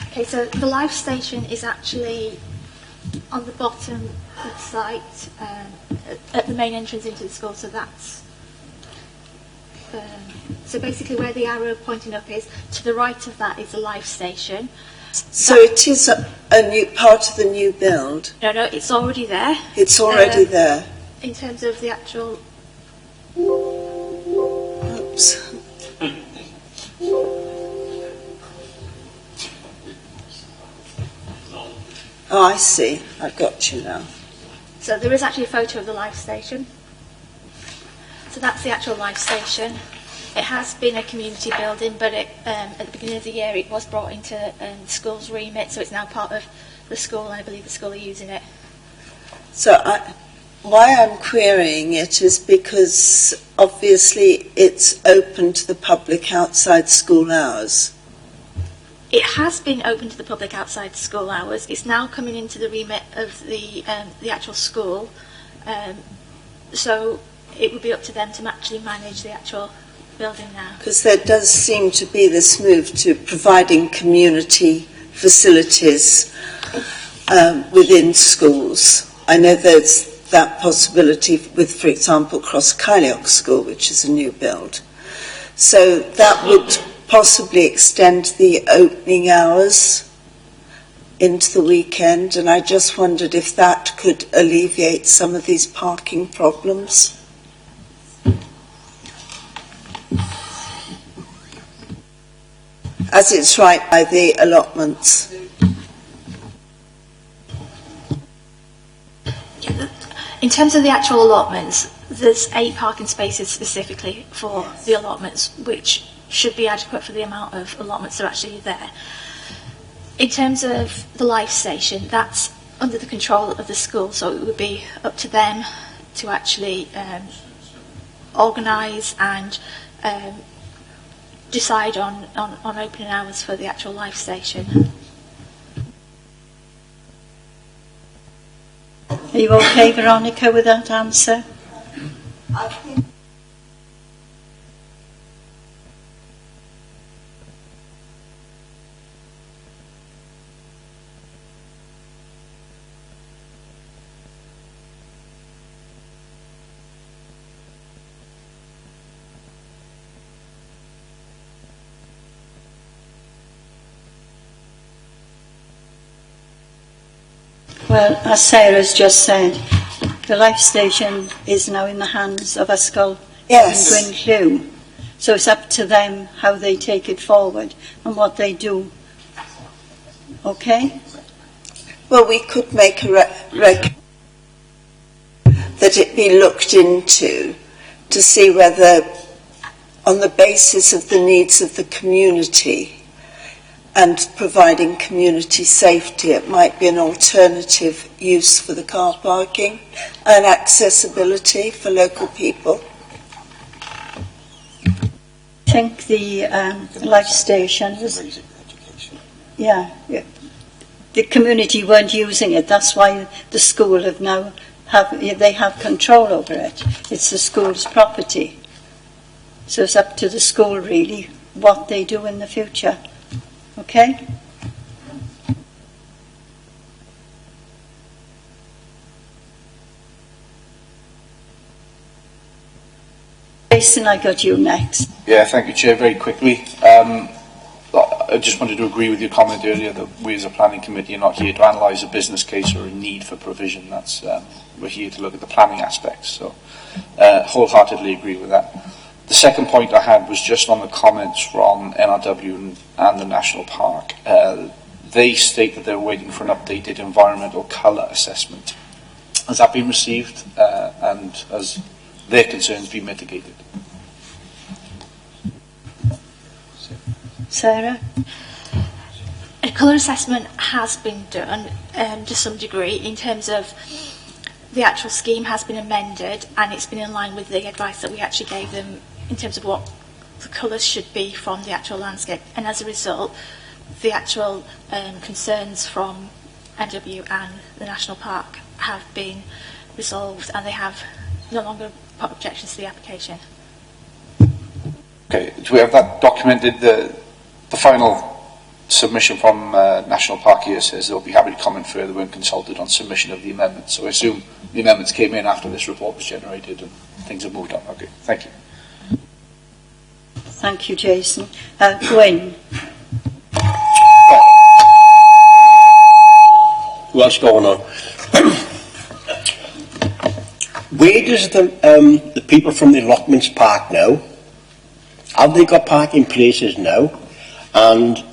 Okay, so the life station is actually on the bottom of the site, at the main entrance into the school, so that's so basically where the arrow pointing up is, to the right of that is the life station. So it is a new part of the new build? No, it's already there. It's already there. In terms of the actual... Oops. Oh, I see. I've got you now. So there is actually a photo of the life station. So that's the actual life station. It has been a community building, but at the beginning of the year it was brought into the school's remit, so it's now part of the school, and I believe the school are using it. So why I'm querying it is because obviously it's open to the public outside school hours. It has been open to the public outside school hours. It's now coming into the remit of the actual school, so it would be up to them to actually manage the actual building now. Because there does seem to be this move to providing community facilities within schools. I know there's that possibility with, for example, Cross Kyliok School, which is a new build. So that would possibly extend the opening hours into the weekend, and I just wondered if that could alleviate some of these parking problems. As it's right by the allotments. In terms of the actual allotments, there's 8 parking spaces specifically for the allotments, which should be adequate for the amount of allotments that are actually there. In terms of the life station, that's under the control of the school, so it would be up to them to actually organise and decide on opening hours for the actual life station. Are you okay, Veronica, with that answer? I think Well, as Sarah's just said, the life station is now in the hands of Ysgol and Gwynllew. So it's up to them how they take it forward and what they do. Okay? Well, we could make a that it be looked into to see whether, on the basis of the needs of the community and providing community safety, it might be an alternative use for the car parking and accessibility for local people. I think the life station was, the community weren't using it. That's why the school have control over it. It's the school's property. So it's up to the school really what they do in the future. Okay? Jason, I got you next. Yeah, thank you, Chair. Very quickly, I just wanted to agree with your comment earlier that we as a planning committee are not here to analyse a business case or a need for provision. We're here to look at the planning aspects. So, wholeheartedly agree with that. The second point I had was just on the comments from NRW and the National Park. They state that they're waiting for an updated environmental colour assessment. Has that been received and has their concerns been mitigated? Sarah? A colour assessment has been done to some degree in terms of the actual scheme has been amended and it's been in line with the advice that we actually gave them in terms of what the colours should be from the actual landscape, and as a result the actual concerns from NW and the National Park have been resolved and they have no longer put objections to the application. Okay, do we have that documented? The final submission from National Park here says they'll be happy to comment further when consulted on submission of the amendments. So I assume the amendments came in after this report was generated and things have moved on. Okay, thank you. Thank you, Jason. Gwen. What's going on? Where does the people from the allotments park now? Have they got parking places now? And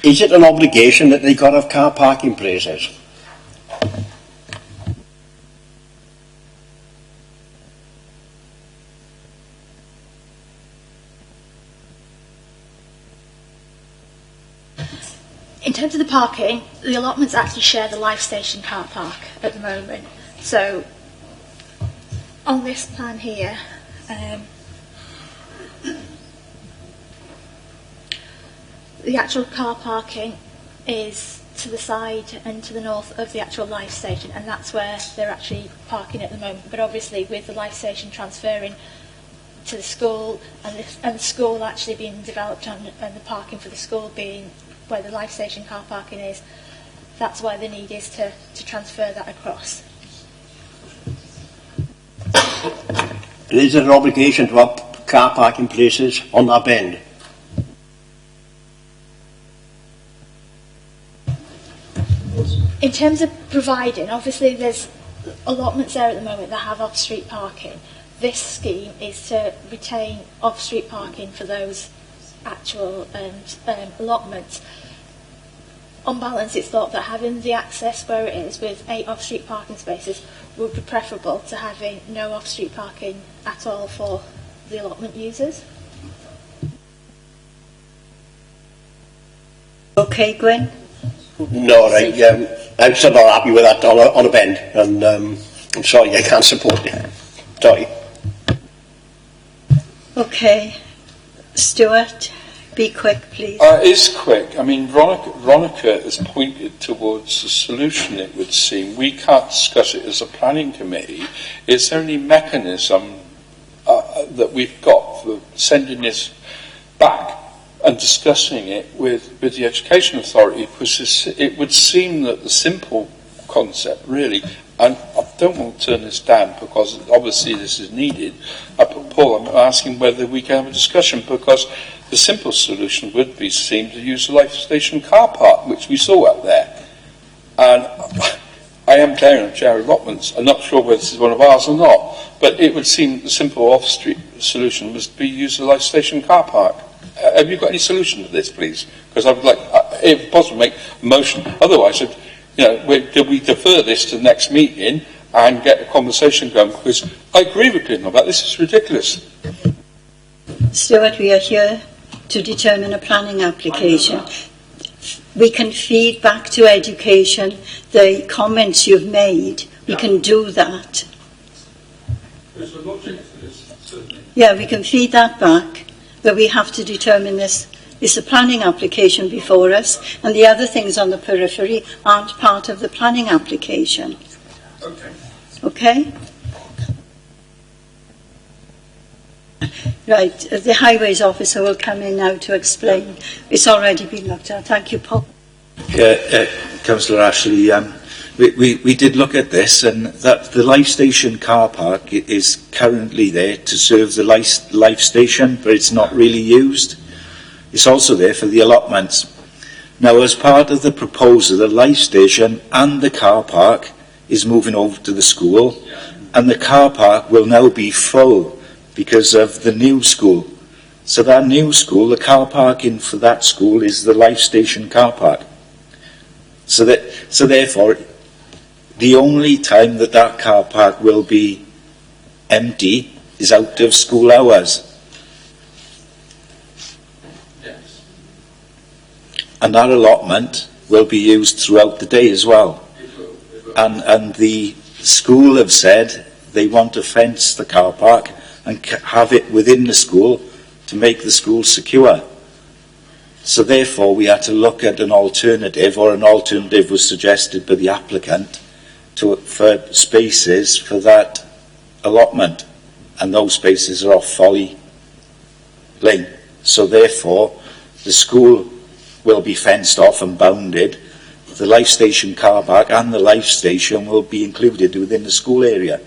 is it an obligation that they got to have car parking places? In terms of the parking, the allotments actually share the Life Station car park at the moment. So on this plan here, the actual car parking is to the side and to the north of the actual Life Station, and that's where they're actually parking at the moment. But obviously with the Life Station transferring to the school and the school actually being developed and the parking for the school being where the Life Station car parking is, that's why the need is to transfer that across. Is there an obligation to have car parking places on that bend? In terms of providing, obviously there's allotments there at the moment that have off-street parking. This scheme is to retain off-street parking for those actual allotments. On balance, it's thought that having the access where it is with 8 off-street parking spaces would be preferable to having no off-street parking at all for the allotment users. Okay, Gwen? No, right. I'm still not happy with that on a bend, and I'm sorry, I can't support it. Sorry. Okay. Stuart, be quick, please. It's quick. I mean, Veronica has pointed towards a solution, it would seem. We can't discuss it as a planning committee. Is there any mechanism that we've got for sending this back and discussing it with the Education Authority? Because it would seem that the simple concept, really, and I don't want to turn this down because obviously this is needed, Paul, I'm asking whether we can have a discussion, because the simple solution would be to use the Life Station car park, which we saw up there. And I am clear on Jared allotments. I'm not sure whether this is one of ours or not, but it would seem the simple off-street solution was to be use the Life Station car park. Have you got any solution to this, please? Because I would like, if possible, make a motion. Otherwise, we defer this to the next meeting and get the conversation going? Because I agree with Glyn about this. Is ridiculous. Stuart, we are here to determine a planning application. We can feed back to education the comments you've made. We can do that. There's a logic to this, certainly. Yeah, we can feed that back, but we have to determine this. It's a planning application before us, and the other things on the periphery aren't part of the planning application. Okay. Okay? Right, the Highways Officer will come in now to explain. It's already been looked at. Thank you, Paul. Councillor Ashley, we did look at this, and that the Life Station car park is currently there to serve the Life Station, but it's not really used. It's also there for the allotments. Now, as part of the proposal, the Life Station and the car park is moving over to the school, and the car park will now be full because of the new school. So that new school, the car parking for that school is the Life Station car park. So therefore, the only time that car park will be empty is out of school hours. Yes. And that allotment will be used throughout the day as well. And the school have said they want to fence the car park and have it within the school to make the school secure. So therefore we had to look at an alternative, or an alternative was suggested by the applicant for spaces for that allotment, and those spaces are off Folly Lane. So therefore the school will be fenced off and bounded. The Life Station car park and the Life Station will be included within the school area.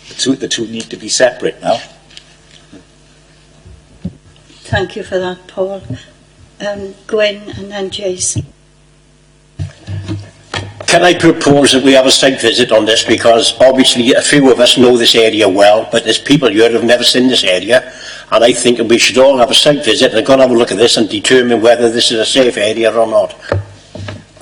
The two need to be separate now. Thank you for that, Paul. Gwyn and then Jason. Can I propose that we have a site visit on this, because obviously a few of us know this area well, but there's people here who have never seen this area, and I think we should all have a site visit and go and have a look at this and determine whether this is a safe area or not.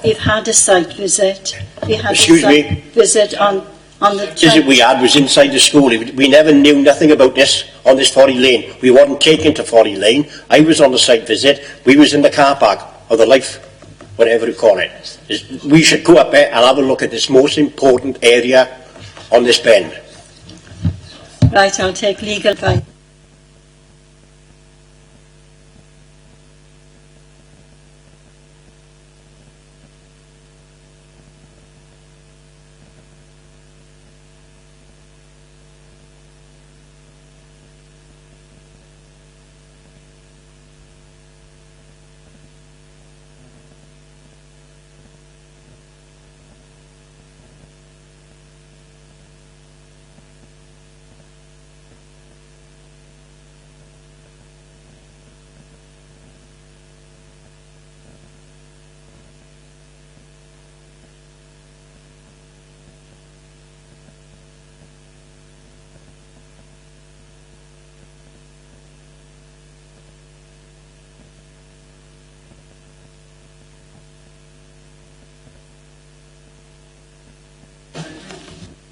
We've had a site visit. We had Excuse a site me? visit on the Visit we had was inside the school. We never knew nothing about this on this Folly Lane. We weren't taken to Folly Lane. I was on the site visit. We was in the car park, or the Life, whatever you call it. We should go up there and have a look at this most important area on this bend. Right, I'll take legal advice.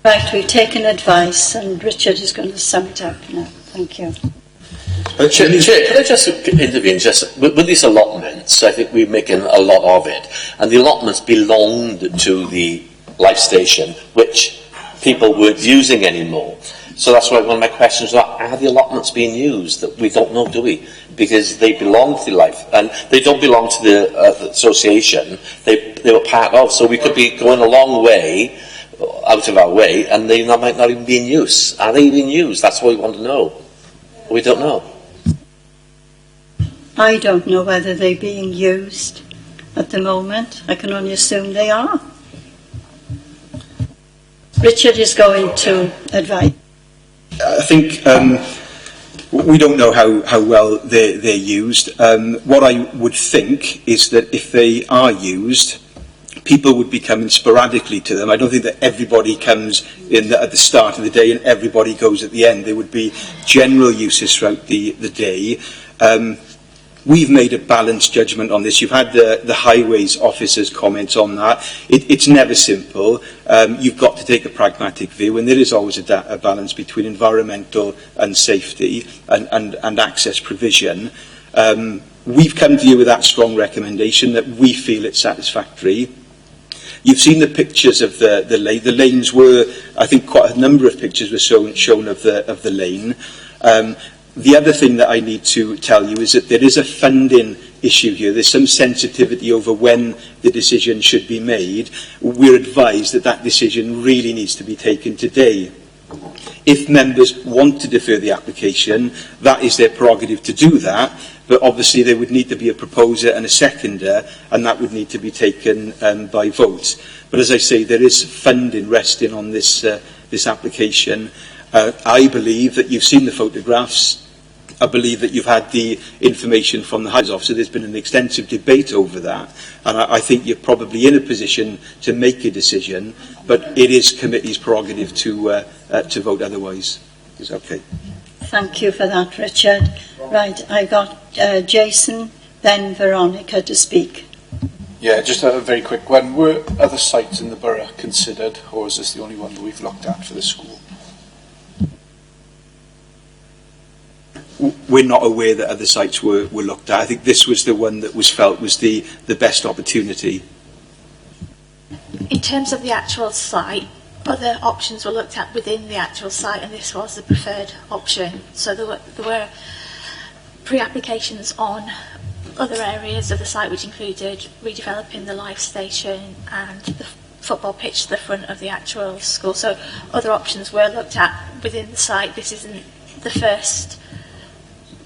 Right, we've taken advice, and Richard is going to sum it up now. Thank you. Chair, can I just intervene? Just with these allotments, I think we're making a lot of it, and the allotments belonged to the Life Station, which people weren't using anymore. So that's why one of my questions are the allotments being used? That we don't know, do we? Because they belong to the Life, and they don't belong to the association. They were part of. So we could be going a long way out of our way, and they might not even be in use. Are they being used? That's what we want to know. We don't know. I don't know whether they're being used at the moment. I can only assume they are. Richard is going to advise. I think we don't know how well they're used. What I would think is that if they are used, people would be coming sporadically to them. I don't think that everybody comes in at the start of the day and everybody goes at the end. There would be general uses throughout the day. We've made a balanced judgment on this. You've had the highways officers comment on that. It's never simple. You've got to take a pragmatic view, and there is always a balance between environmental and safety and access provision. We've come to you with that strong recommendation that we feel it's satisfactory. You've seen the pictures of the lane. The lanes were, I think, quite a number of pictures were shown of the lane. The other thing that I need to tell you is that there is a funding issue here. There's some sensitivity over when the decision should be made. We're advised that that decision really needs to be taken today. If members want to defer the application, that is their prerogative to do that, but obviously there would need to be a proposer and a seconder, and that would need to be taken by vote. But as I say, there is funding resting on this application. I believe that you've seen the photographs. I believe that you've had the information from the Highways Officer. There's been an extensive debate over that, and I think you're probably in a position to make a decision, but it is committee's prerogative to vote otherwise. Is that okay? Thank you for that, Richard. Right, I got Jason, then Veronica to speak. Yeah, just a very quick one. Were other sites in the borough considered, or is this the only one that we've looked at for the school? We're not aware that other sites were looked at. I think this was the one that was felt was the best opportunity. In terms of the actual site, other options were looked at within the actual site, and this was the preferred option. So there were pre-applications on other areas of the site, which included redeveloping the life station and the football pitch to the front of the actual school. So other options were looked at within the site. This isn't the first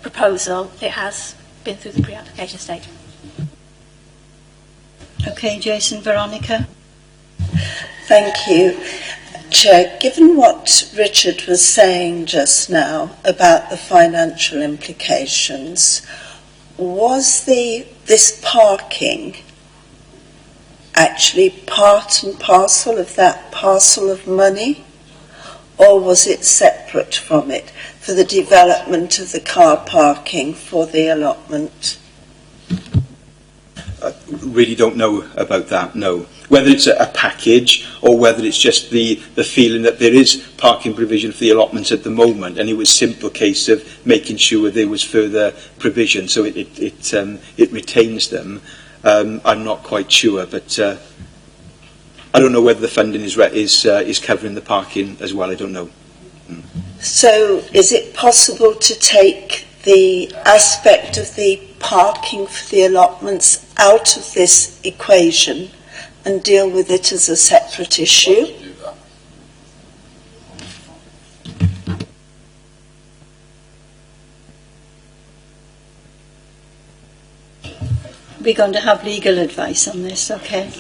proposal. It has been through the pre-application stage. Okay, Jason, Veronica. Thank you. Chair, given what Richard was saying just now about the financial implications, was this parking actually part and parcel of that parcel of money, or was it separate from it for the development of the car parking for the allotment? I really don't know about that, no. Whether it's a package or whether it's just the feeling that there is parking provision for the allotments at the moment, and it was a simple case of making sure there was further provision, so it retains them. I'm not quite sure, but I don't know whether the funding is covering the parking as well. I don't know. So is it possible to take the aspect of the parking for the allotments out of this equation and deal with it as a separate issue? We're going to have legal advice on this, okay?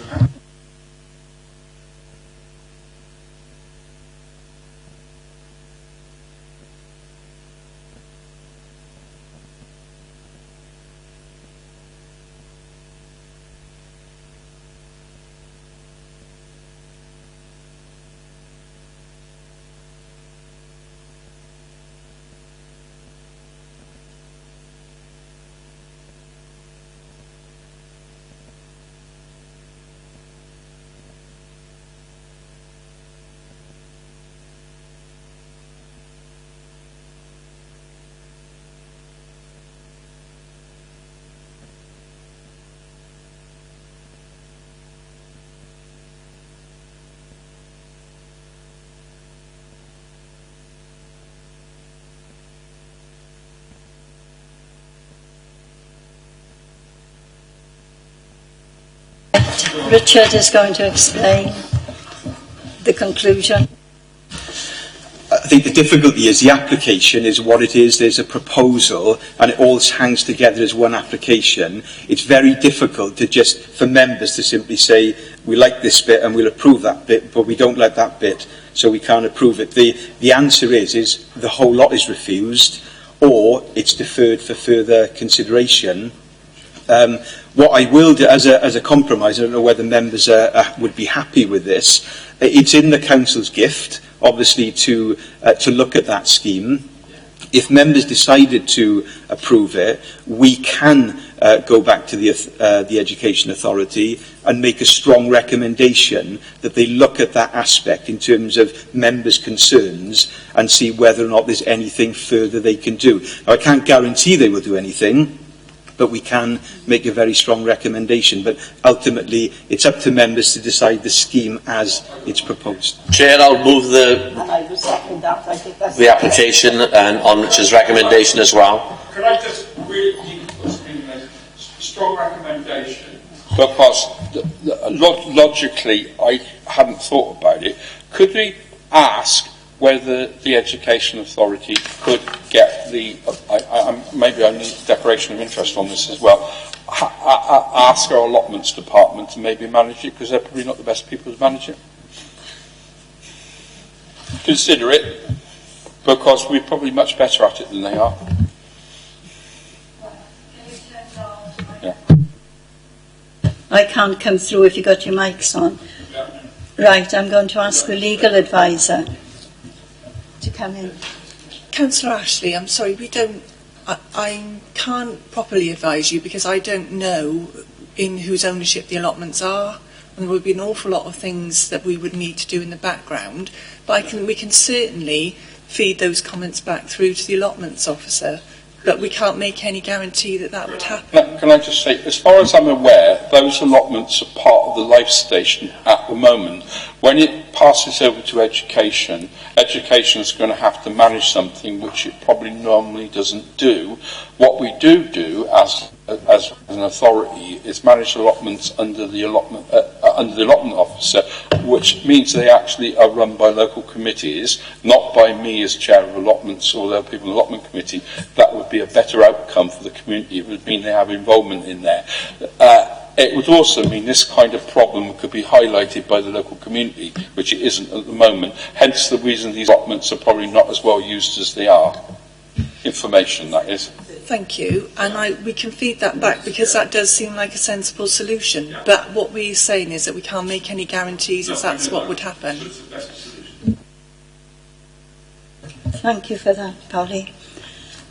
Richard is going to explain the conclusion. I think the difficulty is the application is what it is. There's a proposal and it all hangs together as one application. It's very difficult for members to simply say, we like this bit and we'll approve that bit, but we don't like that bit, so we can't approve it. The answer is the whole lot is refused, or it's deferred for further consideration. What I will do as a compromise, I don't know whether members would be happy with this, it's in the council's gift, obviously, to look at that scheme. If members decided to approve it, we can go back to the Education Authority and make a strong recommendation that they look at that aspect in terms of members' concerns and see whether or not there's anything further they can do. Now, I can't guarantee they will do anything, but we can make a very strong recommendation. But ultimately, it's up to members to decide the scheme as it's proposed. Chair, I'll move the I will second that. I think that's the application and on Richard's recommendation as well. Could I just really put in a strong recommendation? Because logically, I hadn't thought about it. Could we ask whether the Education Authority could get the, maybe I need a declaration of interest on this as well, ask our allotments department to maybe manage it, because they're probably not the best people to manage it. Consider it, because we're probably much better at it than they are. Yeah. I can't come through if you got your mics on. Yeah. Right, I'm going to ask the legal advisor to come in. Councillor Ashley, I'm sorry, I can't properly advise you because I don't know in whose ownership the allotments are, and there would be an awful lot of things that we would need to do in the background, but we can certainly feed those comments back through to the allotments officer, but we can't make any guarantee that that would happen. Can I just say, as far as I'm aware, those allotments are part of the life station at the moment. When it passes over to education, education is going to have to manage something which it probably normally doesn't do. What we do as an authority is manage allotments under the allotment officer, which means they actually are run by local committees, not by me as chair of allotments or the people in the allotment committee. That would be a better outcome for the community. It would mean they have involvement in there. It would also mean this kind of problem could be highlighted by the local community, which it isn't at the moment. Hence the reason these allotments are probably not as well used as they are. Information, that is. Thank you, and we can feed that back because that does seem like a sensible solution, but what we're saying is that we can't make any guarantees as that's what would happen. Thank you for that, Polly.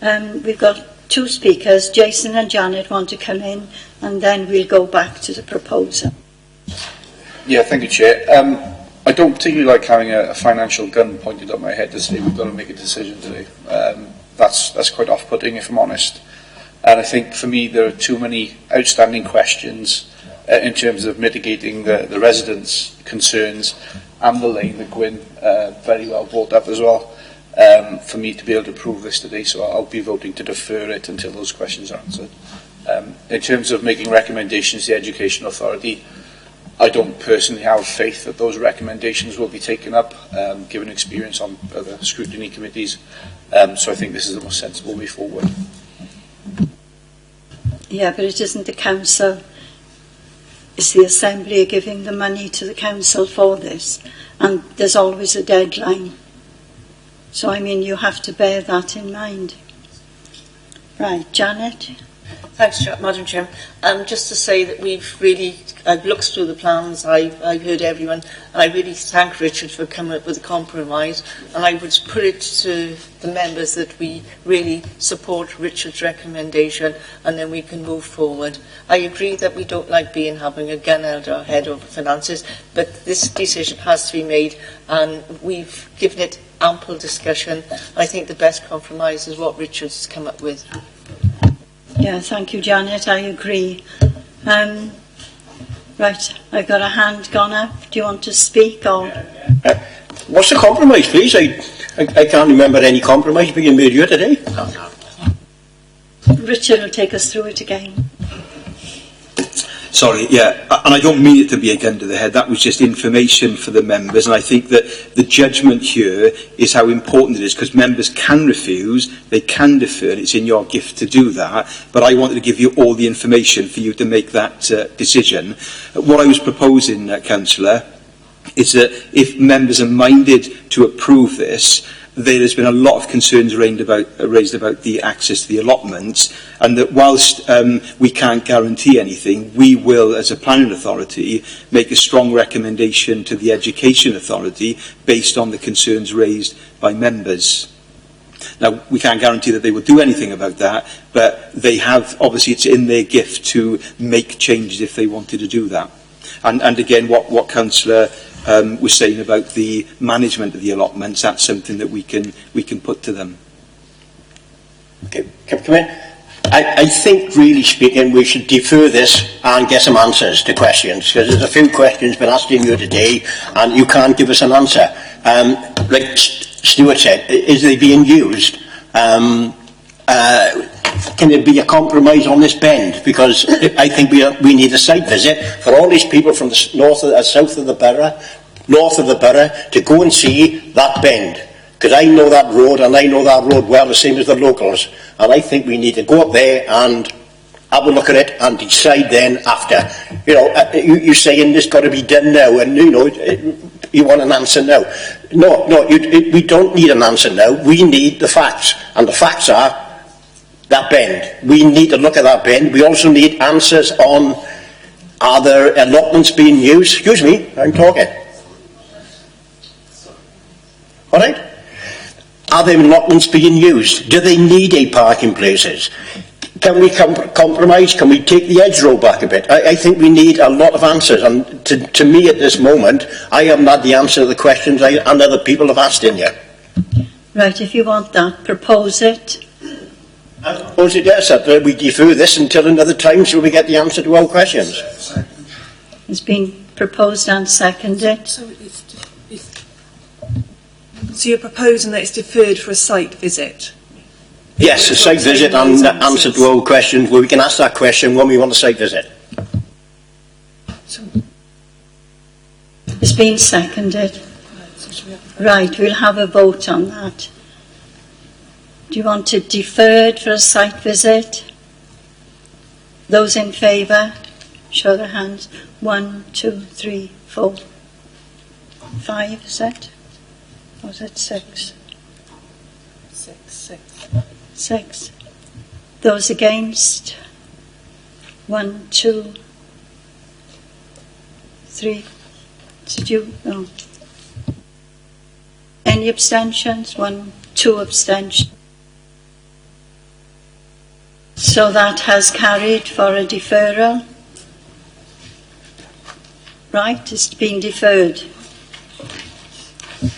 We've got two speakers. Jason and Janet want to come in, and then we'll go back to the proposal. Yeah, thank you, Chair. I don't particularly like having a financial gun pointed at my head to say we've got to make a decision today. That's quite off-putting, if I'm honest. And I think for me there are too many outstanding questions in terms of mitigating the residents' concerns and the lane that Gwyn very well brought up as well, for me to be able to approve this today. So I'll be voting to defer it until those questions are answered. In terms of making recommendations to the Education Authority, I don't personally have faith that those recommendations will be taken up, given experience on other scrutiny committees. So I think this is the most sensible way forward. Yeah, but it isn't the council. It's the Assembly giving the money to the council for this. And there's always a deadline. So, I mean, you have to bear that in mind. Right, Janet? Thanks, Madam Chair. Just to say that I've looked through the plans, I've heard everyone, and I really thank Richard for coming up with a compromise, and I would put it to the members that we really support Richard's recommendation, and then we can move forward. I agree that we don't like having a gun held our head over finances, but this decision has to be made, and we've given it ample discussion. I think the best compromise is what Richard's come up with. Yeah, thank you, Janet. I agree. Right, I've got a hand gone up. Do you want to speak? Or? What's the compromise, please? I can't remember any compromise being made here today. Richard will take us through it again. Sorry, yeah, and I don't mean it to be a gun to the head. That was just information for the members, and I think that the judgment here is how important it is, because members can refuse, they can defer, and it's in your gift to do that, but I wanted to give you all the information for you to make that decision. What I was proposing, Councillor, is that if members are minded to approve this, there has been a lot of concerns raised about the access to the allotments, and that whilst we can't guarantee anything, we will, as a planning authority, make a strong recommendation to the Education Authority based on the concerns raised by members. Now, we can't guarantee that they will do anything about that, but they have, obviously it's in their gift to make changes if they wanted to do that. And again, what Councillor was saying about the management of the allotments, that's something that we can put to them. Okay, come in. I think, really speaking, we should defer this and get some answers to questions, because there's a few questions been asked in you today, and you can't give us an answer. Like Stuart said, is they being used? Can there be a compromise on this bend? Because I think we need a site visit for all these people from the south of the borough, north of the borough, to go and see that bend. Because I know that road, and I know that road well, the same as the locals. And I think we need to go up there and have a look at it and decide then after. You know, you're saying this got to be done now, and you know, you want an answer now. No, we don't need an answer now. We need the facts, and the facts are that bend. We need to look at that bend. We also need answers on, are there allotments being used? Excuse me, I'm talking. All right? Are there allotments being used? Do they need a parking places? Can we compromise? Can we take the edge road back a bit? I think we need a lot of answers, and to me at this moment, I haven't had the answer to the questions and other people have asked in here. Right, if you want that, propose it. I propose it, yes, that we defer this until another time so we get the answer to all questions. It's been proposed and seconded. So you're proposing that it's deferred for a site visit? Yes, a site visit and answer to all questions, where we can ask that question when we want a site visit. It's been seconded. Right, we'll have a vote on that. Do you want it deferred for a site visit? Those in favour, show their hands. 1, 2, 3, 4, 5, is it? Or was it 6? 6. Those against? 1, 2, 3. Did you? No. Any abstentions? 1, 2 abstentions. So that has carried for a deferral. Right, it's been deferred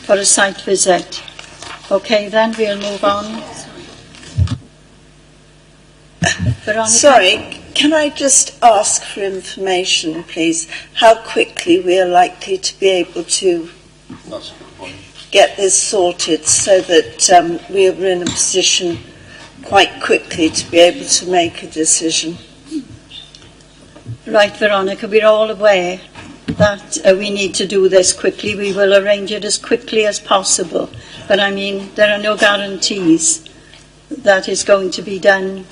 for a site visit. Okay, then we'll move on. Veronica? Sorry, can I just ask for information, please, how quickly we are likely to be able to get this sorted so that we are in a position quite quickly to be able to make a decision? Right, Veronica, we're all aware that we need to do this quickly. We will arrange it as quickly as possible. But I mean, there are no guarantees that it's going to be done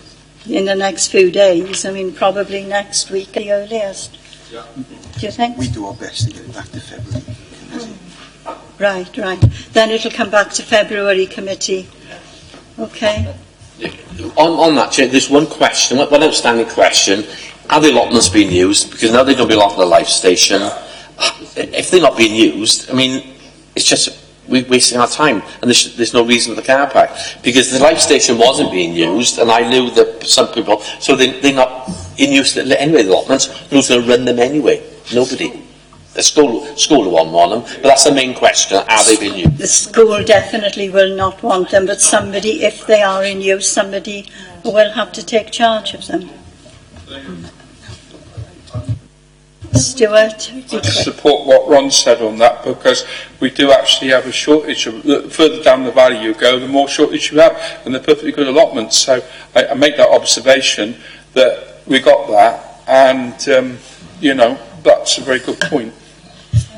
in the next few days. I mean, probably next week at the earliest. Yeah. Do you think? We do our best to get it back to February. Right. Then it'll come back to February committee. Okay. On that, Chair, there's one question, one outstanding question. Are the allotments being used? Because now they're going to be allotted the life station. If they're not being used, I mean, it's just we're wasting our time, and there's no reason for the car park. Because the life station wasn't being used, and I knew that some people, so they're not in use anyway, the allotments. Who's going to run them anyway? Nobody. The school won't want them, but that's the main question. Are they being used? The school definitely will not want them, but somebody, if they are in use, somebody will have to take charge of them. Stuart? I support what Ron said on that, because we do actually have a shortage. The further down the valley you go, the more shortage you have, and they're perfectly good allotments. So I make that observation that we got that, and that's a very good point.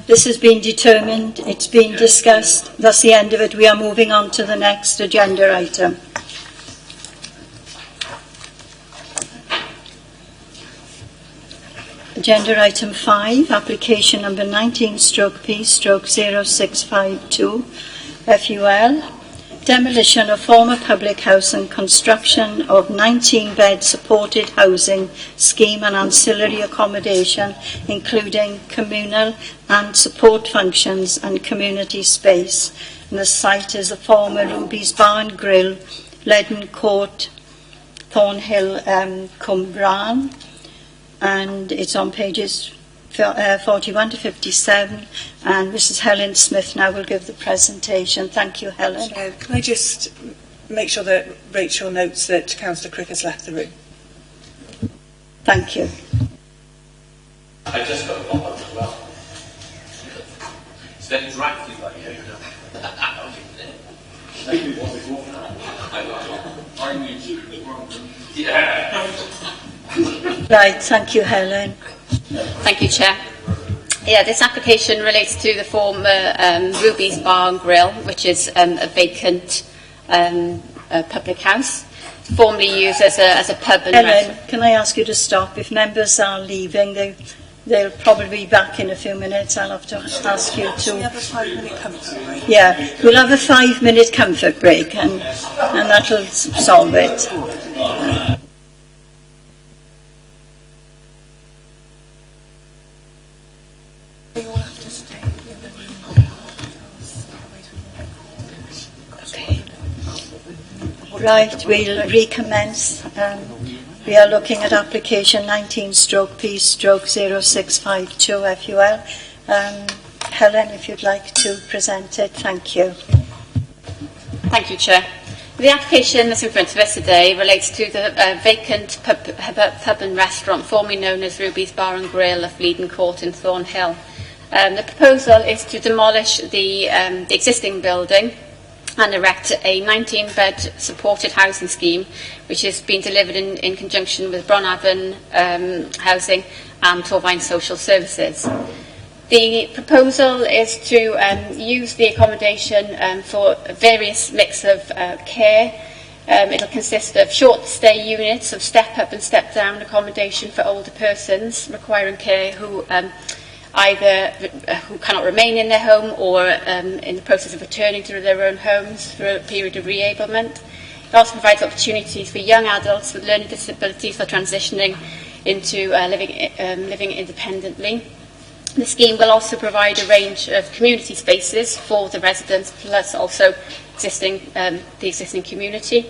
This has been determined, it's been discussed. That's the end of it. We are moving on to the next agenda item. Agenda item 5, application number 19/P/0652, FUL, demolition of former public house and construction of 19-bed supported housing scheme and ancillary accommodation, including communal and support functions and community space, And the site is the former Ruby's Bar and Grill, Leaden Court, Thornhill, Cwmbran, and it's on pages 41 to 57, and Mrs. Helen Smith now will give the presentation. Thank you, Helen. Can I just make sure that Rachel notes that Councillor Crick has left the room? Thank you. I just got a pop up as well. It's very draggy like here, you know. Yeah. Right, thank you, Helen. Thank you, Chair. Yeah, this application relates to the former Ruby's Bar and Grill, which is a vacant public house, formerly used as a pub and Helen, restaurant. can I ask you to stop? If members are leaving, they'll probably be back in a few minutes. I'll have to ask you to... Should we have a 5-minute comfort break? Yeah, we'll have a 5-minute comfort break, and that'll solve it. Right, we'll recommence. We are looking at application 19/P/0652 FUL. Helen, if you'd like to present it, thank you. Thank you, Chair. The application that's in front of us today relates to the vacant pub and restaurant formerly known as Ruby's Bar and Grill of Leaden Court in Thornhill. The proposal is to demolish the existing building and erect a 19-bed supported housing scheme, which has been delivered in conjunction with Bronavon Housing and Torvine Social Services. The proposal is to use the accommodation for a various mix of care. It'll consist of short stay units of step-up and step-down accommodation for older persons requiring care who either who cannot remain in their home or in the process of returning to their own homes for a period of reablement. It also provides opportunities for young adults with learning disabilities for transitioning into living independently. The scheme will also provide a range of community spaces for the residents, plus also the existing community.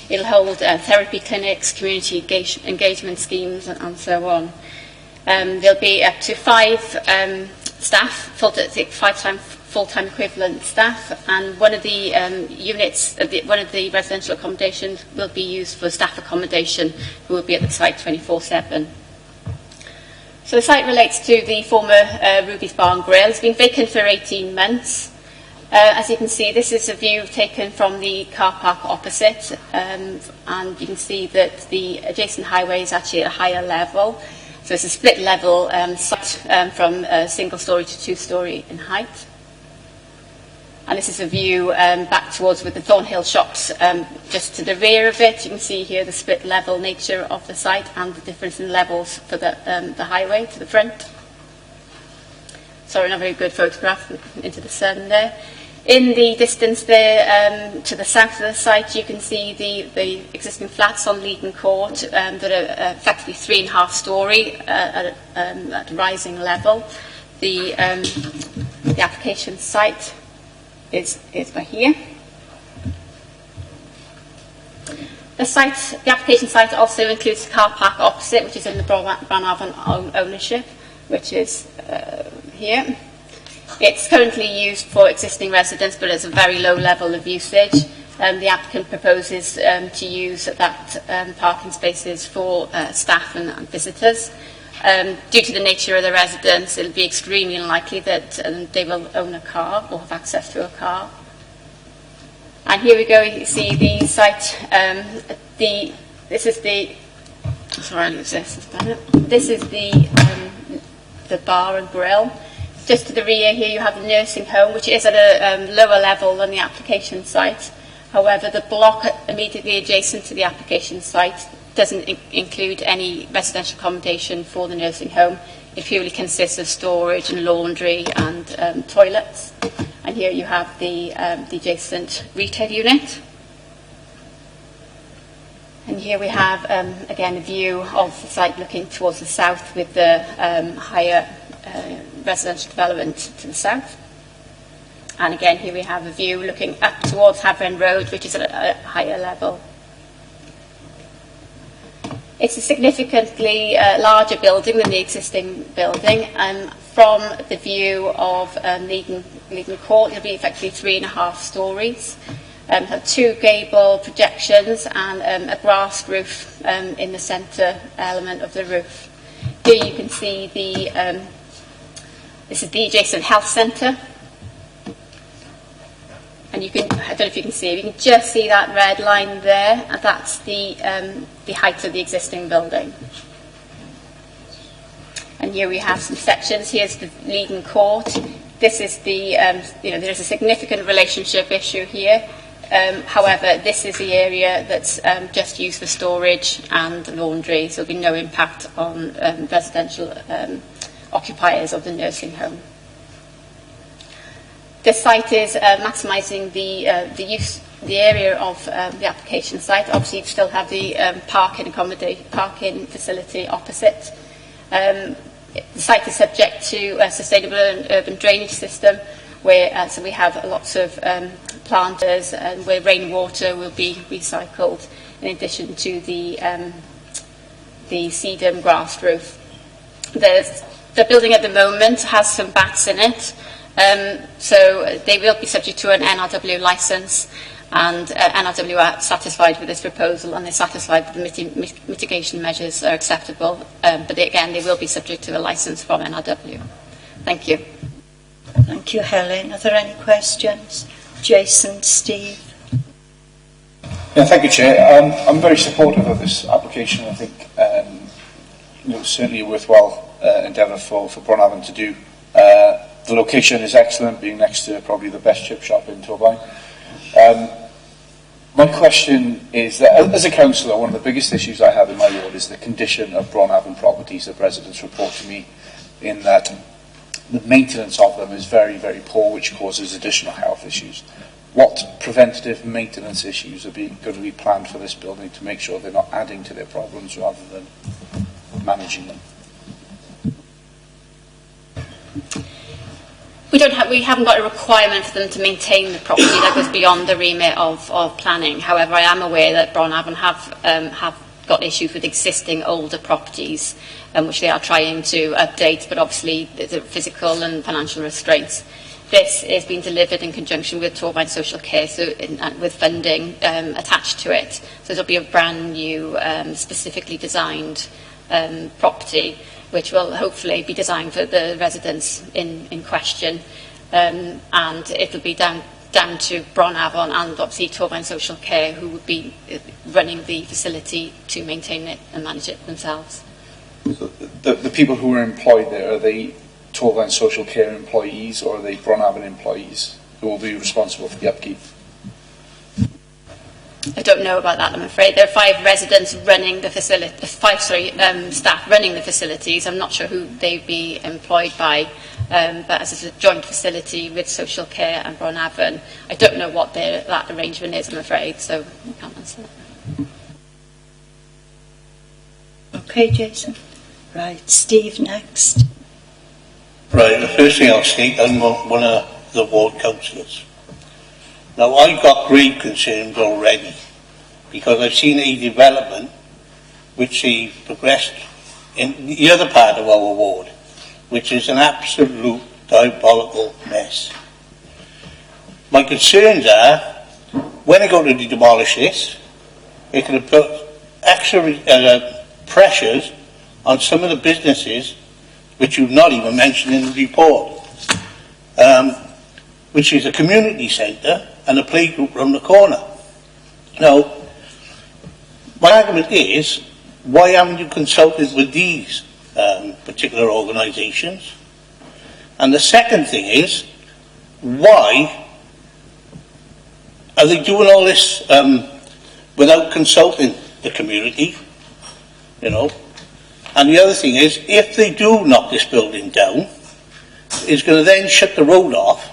It'll hold therapy clinics, community engagement schemes, and so on. There'll be up to 5 staff, full-time equivalent staff, and one of the units, one of the residential accommodations will be used for staff accommodation, who will be at the site 24/7. So the site relates to the former Ruby's Bar and Grill. It's been vacant for 18 months. As you can see, this is a view taken from the car park opposite, and you can see that the adjacent highway is actually at a higher level. So it's a split level site from single storey to 2-storey in height. And this is a view back towards with the Thornhill shops just to the rear of it. You can see here the split level nature of the site and the difference in levels for the highway to the front. Sorry, not a very good photograph into the sun there. In the distance there to the south of the site, you can see the existing flats on Leaden Court that are effectively 3.5-storey at a rising level. The application site is by here. The application site also includes the car park opposite, which is in the Bronavon ownership, which is here. It's currently used for existing residents, but it's a very low level of usage. The applicant proposes to use that parking spaces for staff and visitors. Due to the nature of the residents, it'll be extremely unlikely that they will own a car or have access to a car. And here we go, you see the site. This is the bar and grill. Just to the rear here you have the nursing home, which is at a lower level than the application site. However, the block immediately adjacent to the application site doesn't include any residential accommodation for the nursing home. It purely consists of storage and laundry and toilets. And here you have the adjacent retail unit. And here we have, again, a view of the site looking towards the south with the higher residential development to the south. And again, here we have a view looking up towards Havren Road, which is at a higher level. It's a significantly larger building than the existing building. From the view of Leiden Court, it'll be effectively 3.5 stories. Have 2 gable projections and a brass roof in the centre element of the roof. Here you can see this is the adjacent health centre. And you can, I don't know if you can see it, you can just see that red line there, and that's the height of the existing building. And here we have some sections. Here's the Leiden Court. This is the, there's a significant relationship issue here. However, this is the area that's just used for storage and laundry, so there'll be no impact on residential occupiers of the nursing home. This site is maximising the area of the application site. Obviously, you still have the parking facility opposite. The site is subject to a sustainable and urban drainage system, where so we have lots of planters and where rainwater will be recycled, in addition to the sedum grass roof. The building at the moment has some bats in it. So they will be subject to an NRW licence, and NRW are satisfied with this proposal, and they're satisfied that the mitigation measures are acceptable, but again they will be subject to a licence from NRW. Thank you. Thank you, Helen. Are there any questions? Jason, Steve? Yeah, thank you, Chair. I'm very supportive of this application. I think certainly a worthwhile endeavour for Bronavon to do. The location is excellent, being next to probably the best chip shop in Torfaen. My question is that, as a councillor, one of the biggest issues I have in my ward is the condition of Bronavon properties that residents report to me, in that the maintenance of them is very, very poor, which causes additional health issues. What preventative maintenance issues are going to be planned for this building to make sure they're not adding to their problems rather than managing them? We haven't got a requirement for them to maintain the property that goes beyond the remit of planning. However, I am aware that Bronavon have got issues with existing older properties, which they are trying to update, but obviously there's a physical and financial restraints. This is being delivered in conjunction with Torfaen Social Care, with funding attached to it. So it'll be a brand new, specifically designed property, which will hopefully be designed for the residents in question. And it'll be down to Bronavon and obviously Torfaen Social Care, who would be running the facility to maintain it and manage it themselves. So the people who are employed there, are they Torfaen Social Care employees, or are they Bronavon employees who will be responsible for the upkeep? I don't know about that, I'm afraid. There are 5 residents running the facility, staff running the facilities. I'm not sure who they'd be employed by, but as it's a joint facility with Social Care and Bronavon, I don't know what that arrangement is, I'm afraid, so I can't answer that. Okay, Jason. Right, Steve next. Right, the first thing I'll state, I'm one of the ward councillors. Now, I've got grave concerns already, because I've seen a development which they've progressed in the other part of our ward, which is an absolute diabolical mess. My concerns are, when they're going to demolish this, they could have put extra pressures on some of the businesses which you've not even mentioned in the report, which is a community centre and a playgroup round the corner. Now, my argument is, why haven't you consulted with these particular organisations? And the second thing is, why are they doing all this without consulting the community? You know. And the other thing is, if they do knock this building down, it's going to then shut the road off,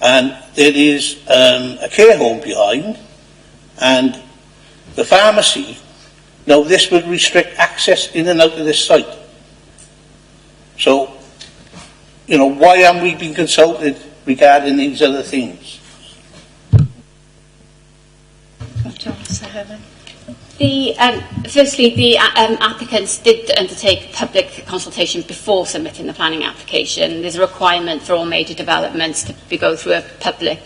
and there is a care home behind, and the pharmacy. Now, this would restrict access in and out of this site. So, you know, why haven't we been consulted regarding these other things? Firstly, the applicants did undertake public consultation before submitting the planning application. There's a requirement for all major developments to go through a public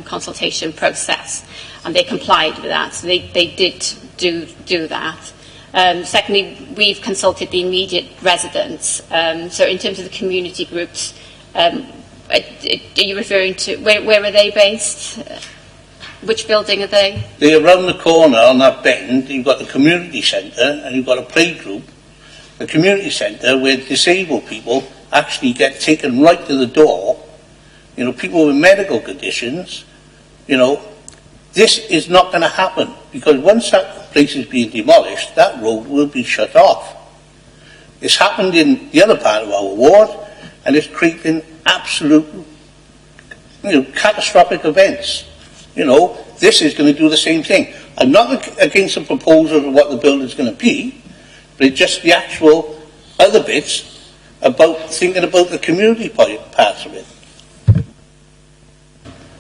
consultation process, and they complied with that. So they did do that. Secondly, we've consulted the immediate residents. So in terms of the community groups, are you referring to, where are they based? Which building are they? They're around the corner on that bend. You've got the community centre and you've got a play group. The community centre where disabled people actually get taken right to the door. You know, people with medical conditions. You know, this is not going to happen because once that place is being demolished, that road will be shut off. It's happened in the other part of our ward, and it's creating absolute, catastrophic events. You know, this is going to do the same thing. I'm not against the proposal of what the building's going to be, but it's just the actual other bits about thinking about the community parts of it.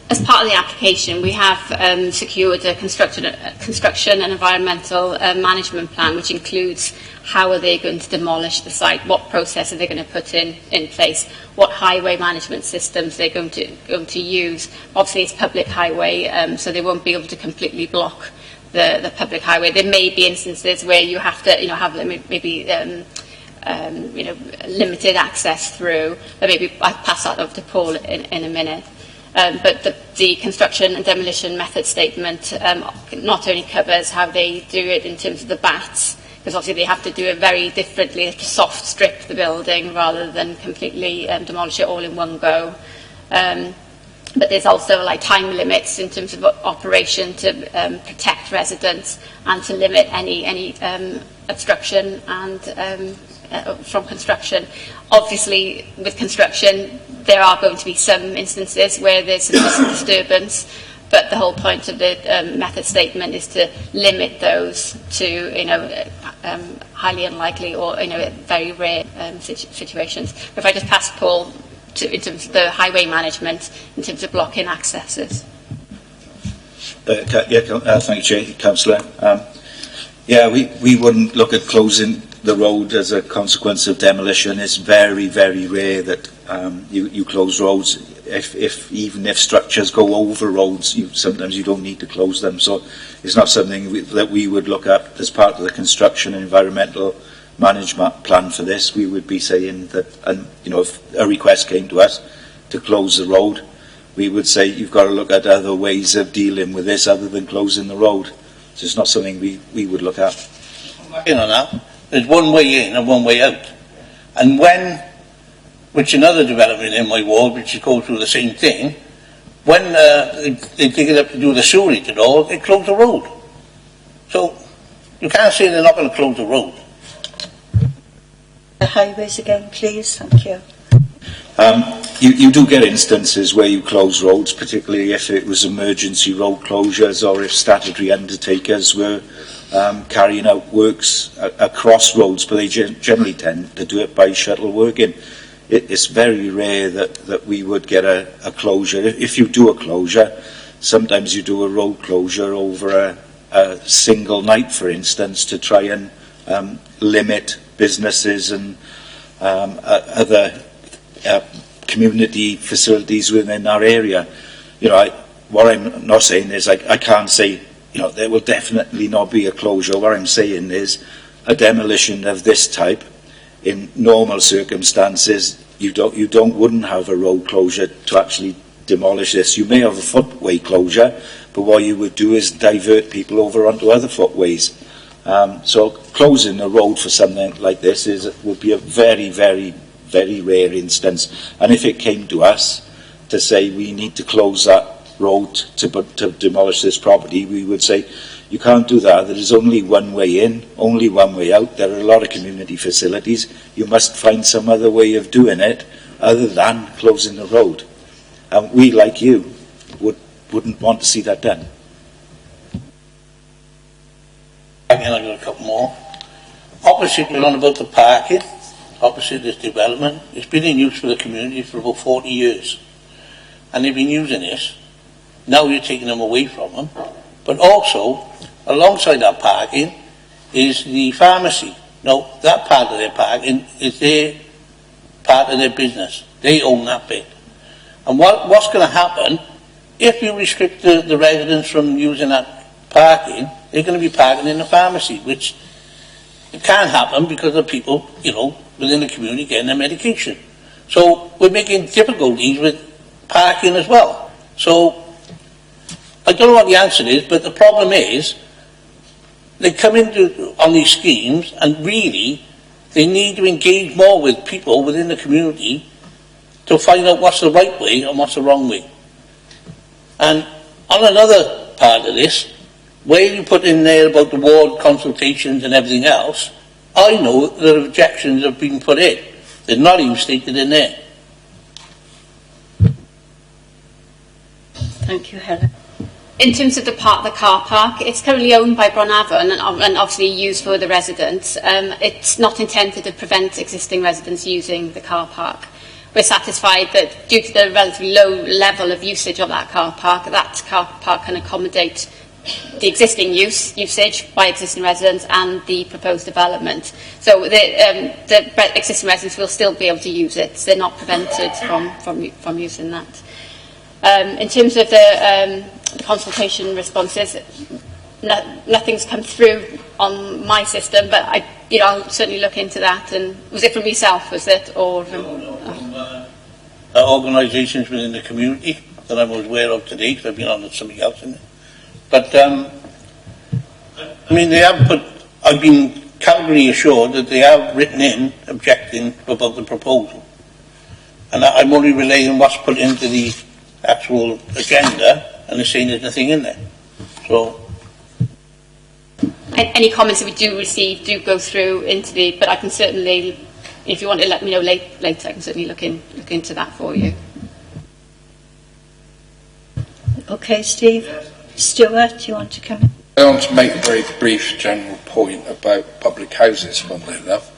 As part of the application, we have secured a construction and environmental management plan, which includes how are they going to demolish the site, what process are they going to put in place, what highway management systems they're going to use. Obviously, it's public highway, so they won't be able to completely block the public highway. There may be instances where you have to, have maybe limited access through. But maybe I'll pass that over to Paul in a minute. But the construction and demolition method statement not only covers how they do it in terms of the bats, because obviously they have to do it very differently, to soft strip the building rather than completely demolish it all in one go. But there's also like time limits in terms of operation to protect residents and to limit any obstruction and from construction. Obviously, with construction, there are going to be some instances where there's some disturbance, but the whole point of the method statement is to limit those to, highly unlikely or, very rare situations. If I just pass Paul in terms of the highway management, in terms of blocking accesses. Thank you, Chair, Councillor. We wouldn't look at closing the road as a consequence of demolition. It's very, very rare that you close roads. Even if structures go over roads, sometimes you don't need to close them. So it's not something that we would look at as part of the construction and environmental management plan for this. We would be saying that, if a request came to us to close the road, we would say you've got to look at other ways of dealing with this other than closing the road. So it's not something we would look at. On that, there's one way in and one way out. And which another development in my ward, which goes through the same thing, when they dig it up to do the sewerage and all, they close the road. So you can't say they're not going to close the road. The highways again, please. Thank you. You do get instances where you close roads, particularly if it was emergency road closures or if statutory undertakers were carrying out works across roads, but they generally tend to do it by shuttle working. It's very rare that we would get a closure. If you do a closure, sometimes you do a road closure over a single night, for instance, to try and limit businesses and other community facilities within our area. What I'm not saying is I can't say there will definitely not be a closure. What I'm saying is a demolition of this type in normal circumstances wouldn't have a road closure to actually demolish this. You may have a footway closure, but what you would do is divert people over onto other footways. So closing a road for something like this would be a very, very, very rare instance. And if it came to us to say we need to close that road to demolish this property, we would say you can't do that. There is only one way in, only one way out. There are a lot of community facilities. You must find some other way of doing it other than closing the road. And we, like you, wouldn't want to see that done. Again, I've got a couple more. Opposite, we're on about the parking. Opposite this development, it's been in use for the community for about 40 years. and they've been using this. Now you're taking them away from them. But also, alongside that parking is the pharmacy. Now, that part of their parking is their part of their business. They own that bit. And what's going to happen, if you restrict the residents from using that parking, they're going to be parking in the pharmacy, which it can't happen because of people, within the community getting their medication. So we're making difficulties with parking as well. So I don't know what the answer is, but the problem is they come on these schemes and really they need to engage more with people within the community to find out what's the right way and what's the wrong way. And on another part of this, where you put in there about the ward consultations and everything else, I know that objections have been put in. They're not even stated in there. Thank you, Helen. In terms of the car park, it's currently owned by Bronavon and obviously used for the residents. It's not intended to prevent existing residents using the car park. We're satisfied that due to the relatively low level of usage of that car park can accommodate the existing usage by existing residents and the proposed development. So the existing residents will still be able to use it. They're not prevented from using that. In terms of the consultation responses, nothing's come through on my system, but I'll certainly look into that. And was it from yourself, was it, or from organisations within the community that I'm aware of today, because I've been on with somebody else in it. But they have put. I've been categorically assured that they have written in objecting about the proposal, and I'm only relaying what's put into the actual agenda, and they're saying there's nothing in there. So any comments that we do receive do go through into the. But I can certainly, if you want to let me know later, I can certainly look into that for you. Okay, Steve. Stuart, do you want to come in? I want to make a very brief general point about public houses, funnily enough.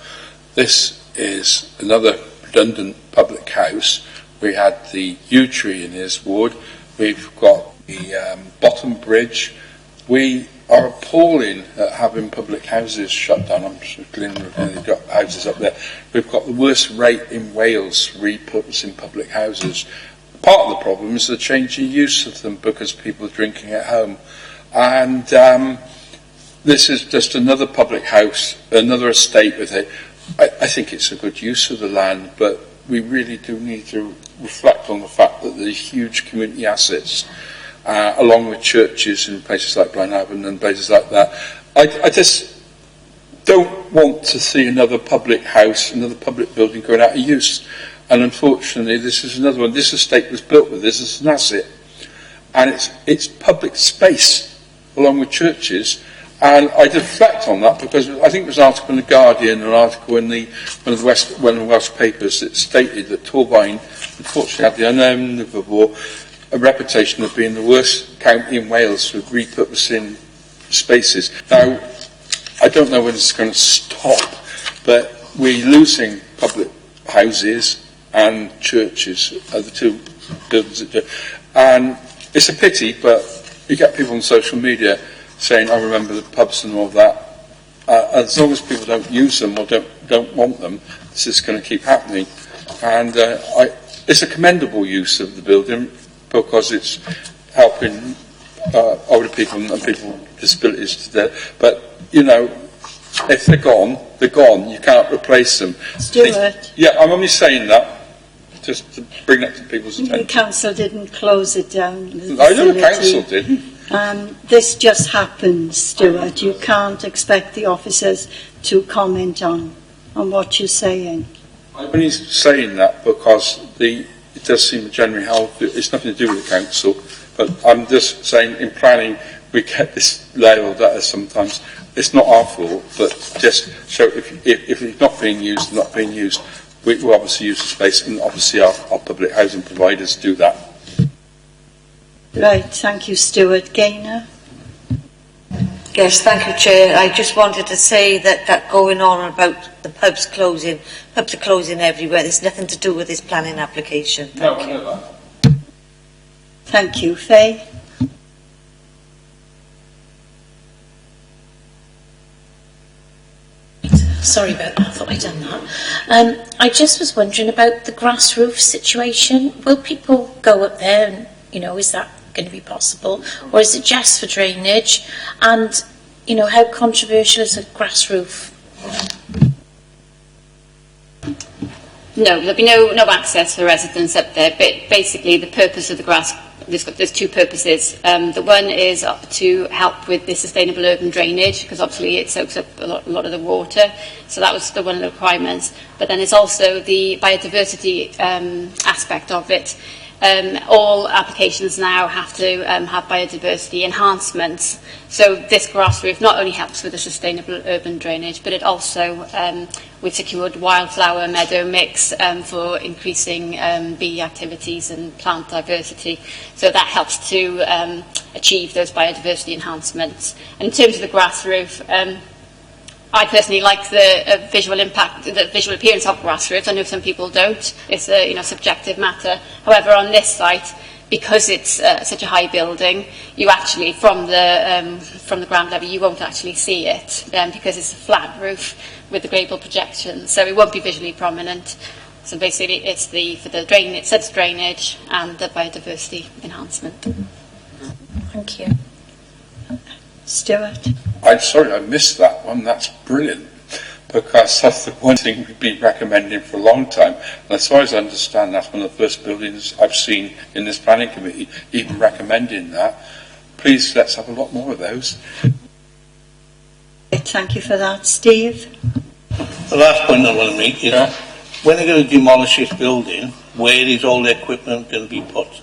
This is another redundant public house. We had the yew tree in his ward. We've got the Bottom Bridge. We are appalling at having public houses shut down. I'm sure they've got houses up there. We've got the worst rate in Wales repurposing public houses. Part of the problem is the change in use of them because people are drinking at home. And this is just another public house, another estate with it. I think it's a good use of the land, but we really do need to reflect on the fact that there's huge community assets, along with churches in places like Blaenavon and places like that. I just don't want to see another public house, another public building going out of use. And unfortunately, this is another one. This estate was built with this as an asset. And it's public space, along with churches. And I reflect on that because I think there was an article in The Guardian, an article in one of the Welsh papers that stated that Torfaen, unfortunately, had the unenviable reputation of being the worst county in Wales for repurposing spaces. Now, I don't know when it's going to stop, but we're losing public houses and churches are the two buildings that do. And it's a pity, but you get people on social media saying, I remember the pubs and all that. As long as people don't use them or don't want them, this is going to keep happening. And it's a commendable use of the building because it's helping older people and people with disabilities today. But, if they're gone, they're gone. You can't replace them. Stuart. I'm only saying that just to bring that to people's attention. The council didn't close it down. I know the council didn't. This just happens, Stuart. You can't expect the officers to comment on what you're saying. I'm only saying that because it does seem generally held. It's nothing to do with the council, but I'm just saying in planning we get this label that sometimes it's not our fault, but just show if it's not being used, not being used, we will obviously use the space, and obviously our public housing providers do that. Right, thank you, Stuart. Gaynor? Yes, thank you, Chair. I just wanted to say that going on about the pubs closing everywhere, there's nothing to do with this planning application. Thank you. Thank you. Faye? Sorry about that, I thought I'd done that. I just was wondering about the grass roof situation. Will people go up there and, is that going to be possible? Or is it just for drainage? And, how controversial is a grass roof? No, there'll be no access for residents up there, but basically the purpose of the grass, there's two purposes. The one is to help with the sustainable urban drainage, because obviously it soaks up a lot of the water, so that was one of the requirements. But then there's also the biodiversity aspect of it. All applications now have to have biodiversity enhancements. So this grass roof not only helps with the sustainable urban drainage, but it also, we've secured wildflower meadow mix for increasing bee activities and plant diversity. So that helps to achieve those biodiversity enhancements. And in terms of the grass roof, I personally like the visual impact, the visual appearance of grass roofs. I know some people don't. It's a subjective matter. However, on this site, because it's such a high building, you actually from the ground level you won't actually see it because it's a flat roof with the gable projection, so it won't be visually prominent. So basically, it's for the drainage, it's drainage and the biodiversity enhancement. Thank you. Stuart? I'm sorry I missed that one. That's brilliant, because that's the one thing we've been recommending for a long time. And as far as I understand, that's one of the first buildings I've seen in this planning committee even recommending that. Please, let's have a lot more of those. Thank you for that. Steve? The last point I want to make is, when they're going to demolish this building, where is all the equipment going to be put?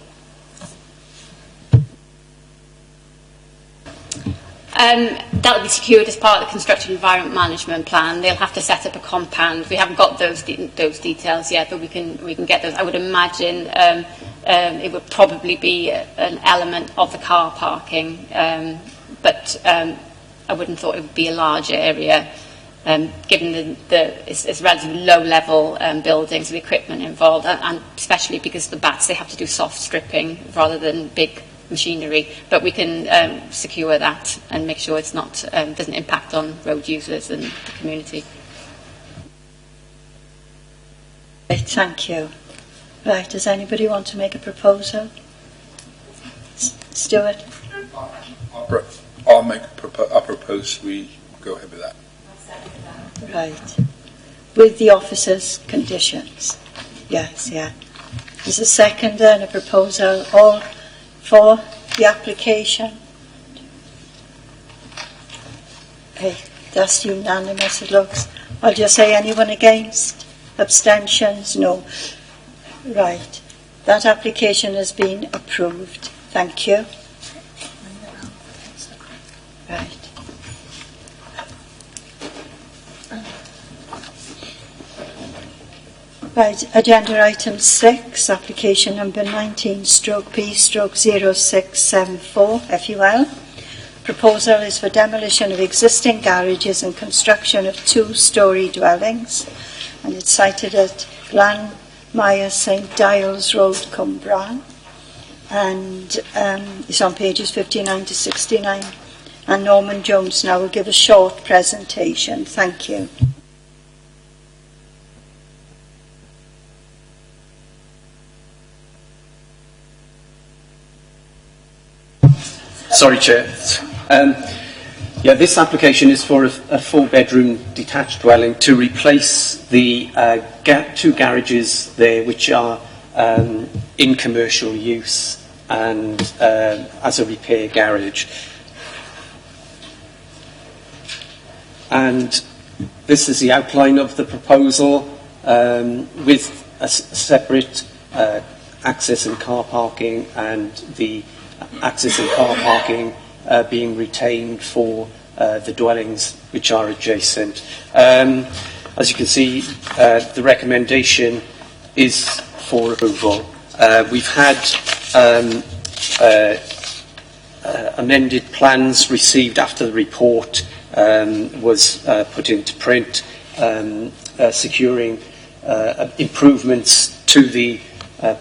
That'll be secured as part of the construction environment management plan. They'll have to set up a compound. We haven't got those details yet, but we can get those. I would imagine it would probably be an element of the car parking, but I wouldn't thought it would be a large area, given it's relatively low-level buildings with equipment involved, and especially because the bats, they have to do soft stripping rather than big machinery. But we can secure that and make sure it's not doesn't impact on road users and the community. Thank you. Right, does anybody want to make a proposal? Stuart? I'll make I propose we go ahead with that. Right. With the officer's conditions. Yes, yeah. There's a seconder and a proposal. All for the application? Okay, that's unanimous, it looks. I'll just say, anyone against? Abstentions? No. Right. That application has been approved. Thank you. Right. Right, agenda item 6, application number 19/P/0674, FUL. Proposal is for demolition of existing garages and construction of 2-storey dwellings, and it's cited at Glanmire St Giles Road, Cwmbran, and it's on pages 59 to 69. And Norman Jones now will give a short presentation. Thank you. Sorry, Chair. This application is for a 4-bedroom detached dwelling to replace the 2 garages there which are in commercial use and as a repair garage. And this is the outline of the proposal with a separate access and car parking, and the access and car parking being retained for the dwellings which are adjacent. As you can see, the recommendation is for approval. We've had amended plans received after the report was put into print, securing improvements to the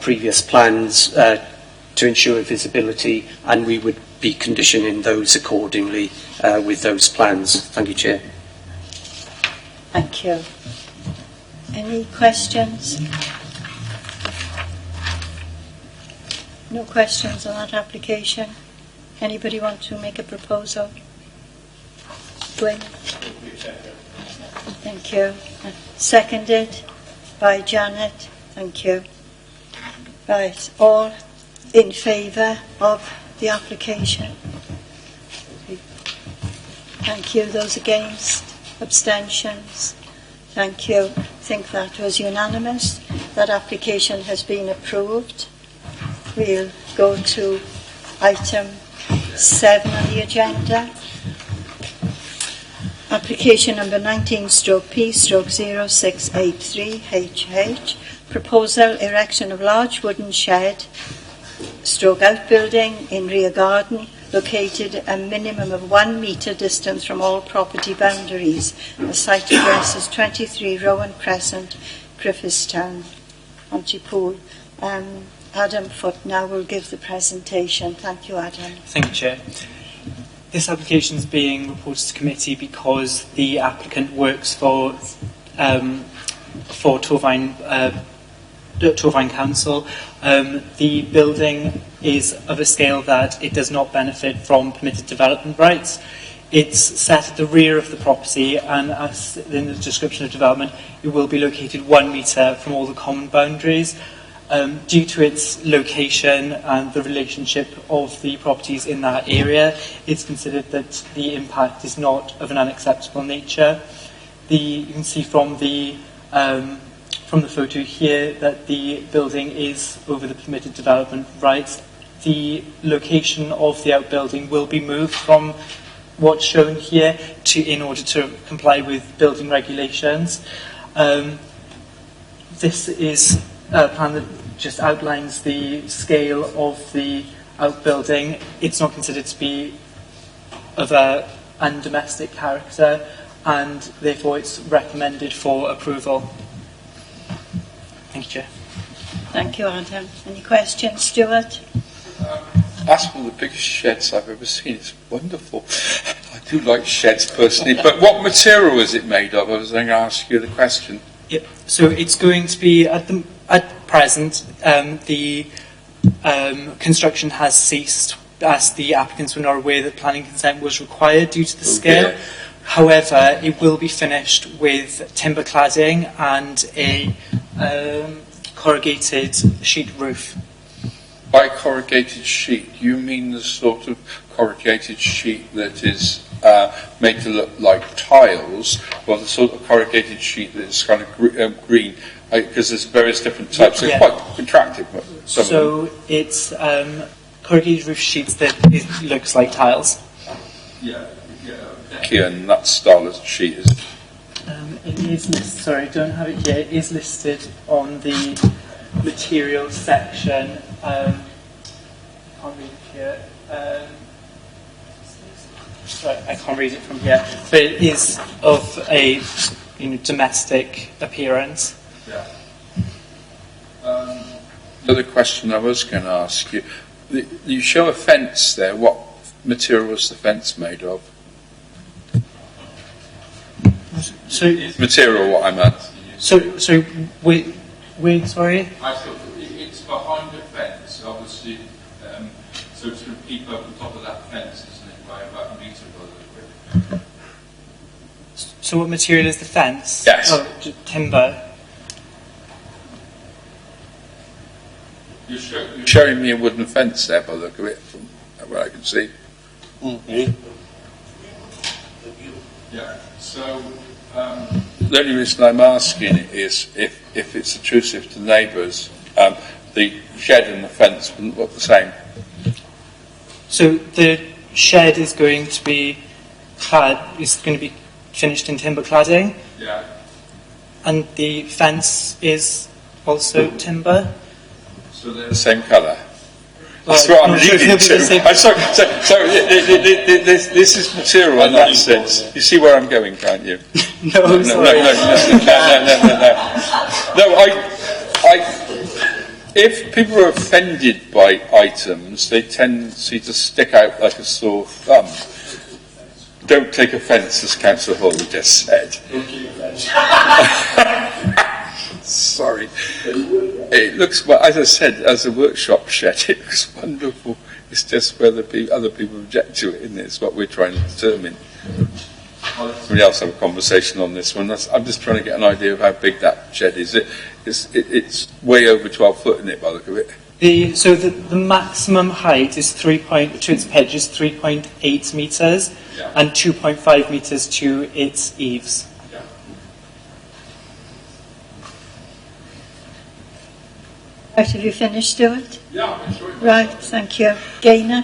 previous plans to ensure visibility, and we would be conditioning those accordingly with those plans. Thank you, Chair. Thank you. Any questions? No questions on that application? Anybody want to make a proposal? Gwyn? Thank you. Seconded by Janet. Thank you. Right, all in favour of the application? Thank you. Those against? Abstentions? Thank you. I think that was unanimous. That application has been approved. We'll go to item 7 on the agenda. Application number 19/P/0683 proposal erection of large wooden shed outbuilding in rear garden located a minimum of 1 metre distance from all property boundaries. The site address is 23 Rowan Crescent, Griffithstown, Pontypool. Adam Foote now will give the presentation. Thank you, Adam. Thank you, Chair. This application is being reported to committee because the applicant works for Torvine Council. The building is of a scale that it does not benefit from permitted development rights. It's set at the rear of the property, and as in the description of development, it will be located 1 metre from all the common boundaries. Due to its location and the relationship of the properties in that area, it's considered that the impact is not of an unacceptable nature. You can see from the photo here that the building is over the permitted development rights. The location of the outbuilding will be moved from what's shown here in order to comply with building regulations. This is a plan that just outlines the scale of the outbuilding. It's not considered to be of an undomestic character, and therefore it's recommended for approval. Thank you, Chair. Thank you, Adam. Any questions, Stuart? That's one of the biggest sheds I've ever seen. It's wonderful. I do like sheds personally, but what material is it made of? I was going to ask you the question. Yep. So it's going to be at present the construction has ceased, as the applicants were not aware that planning consent was required due to the scale. However, it will be finished with timber cladding and a corrugated sheet roof. By corrugated sheet, you mean the sort of corrugated sheet that is made to look like tiles, or the sort of corrugated sheet that is kind of green? Because there's various different types. They're quite attractive. So it's corrugated roof sheets that looks like tiles. Yeah. And that style of sheet is. It is listed. Sorry, I don't have it here. It is listed on the materials section. I can't read it here. Sorry, I can't read it from here. But it is of a domestic appearance. Yeah. The other question I was going to ask you: you show a fence there. What material was the fence made of? So material, what I meant. So wait, sorry. I thought it's behind the fence, obviously. So it's going to peep over the top of that fence, isn't it, by about a metre by the way. So what material is the fence? Yes. Oh, timber. You're showing me a wooden fence there by the look of it, from what I can see. Yeah. So the only reason I'm asking is if it's intrusive to neighbours, the shed and the fence wouldn't look the same. So the shed is going to be finished in timber cladding. Yeah. And the fence is also timber. So they're the same colour. That's what I'm leading to. So this is material in that sense. You see where I'm going, can't you? No, sorry. No, If people are offended by items, they tendency to stick out like a sore thumb. Don't take offence, as Councillor Hall just said. Sorry. It looks, well, as I said, as a workshop shed, it looks wonderful. It's just whether other people object to it, isn't it? It's what we're trying to determine. Somebody else have a conversation on this one. I'm just trying to get an idea of how big that shed is. It's way over 12 foot, isn't it, by the look of it? The maximum height is to its pitch is 3.8 metres and 2.5 metres to its eaves. Right, have you finished, Stuart? Yeah, I'm sure. Right, thank you. Gaynor?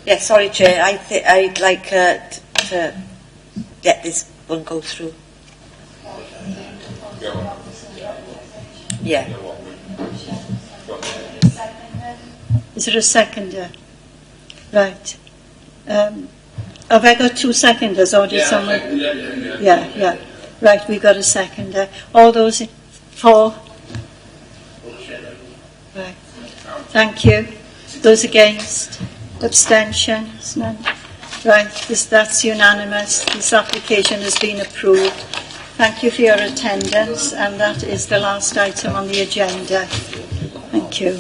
Yeah, sorry, Chair. I'd like to let this one go through. Yeah. Is there a seconder? Right. Have I got two seconders or did someone? Yeah. Right, we got a seconder. All those for? Right. Thank you. Those against? Abstentions? None. Right, that's unanimous. This application has been approved. Thank you for your attendance, and that is the last item on the agenda. Thank you.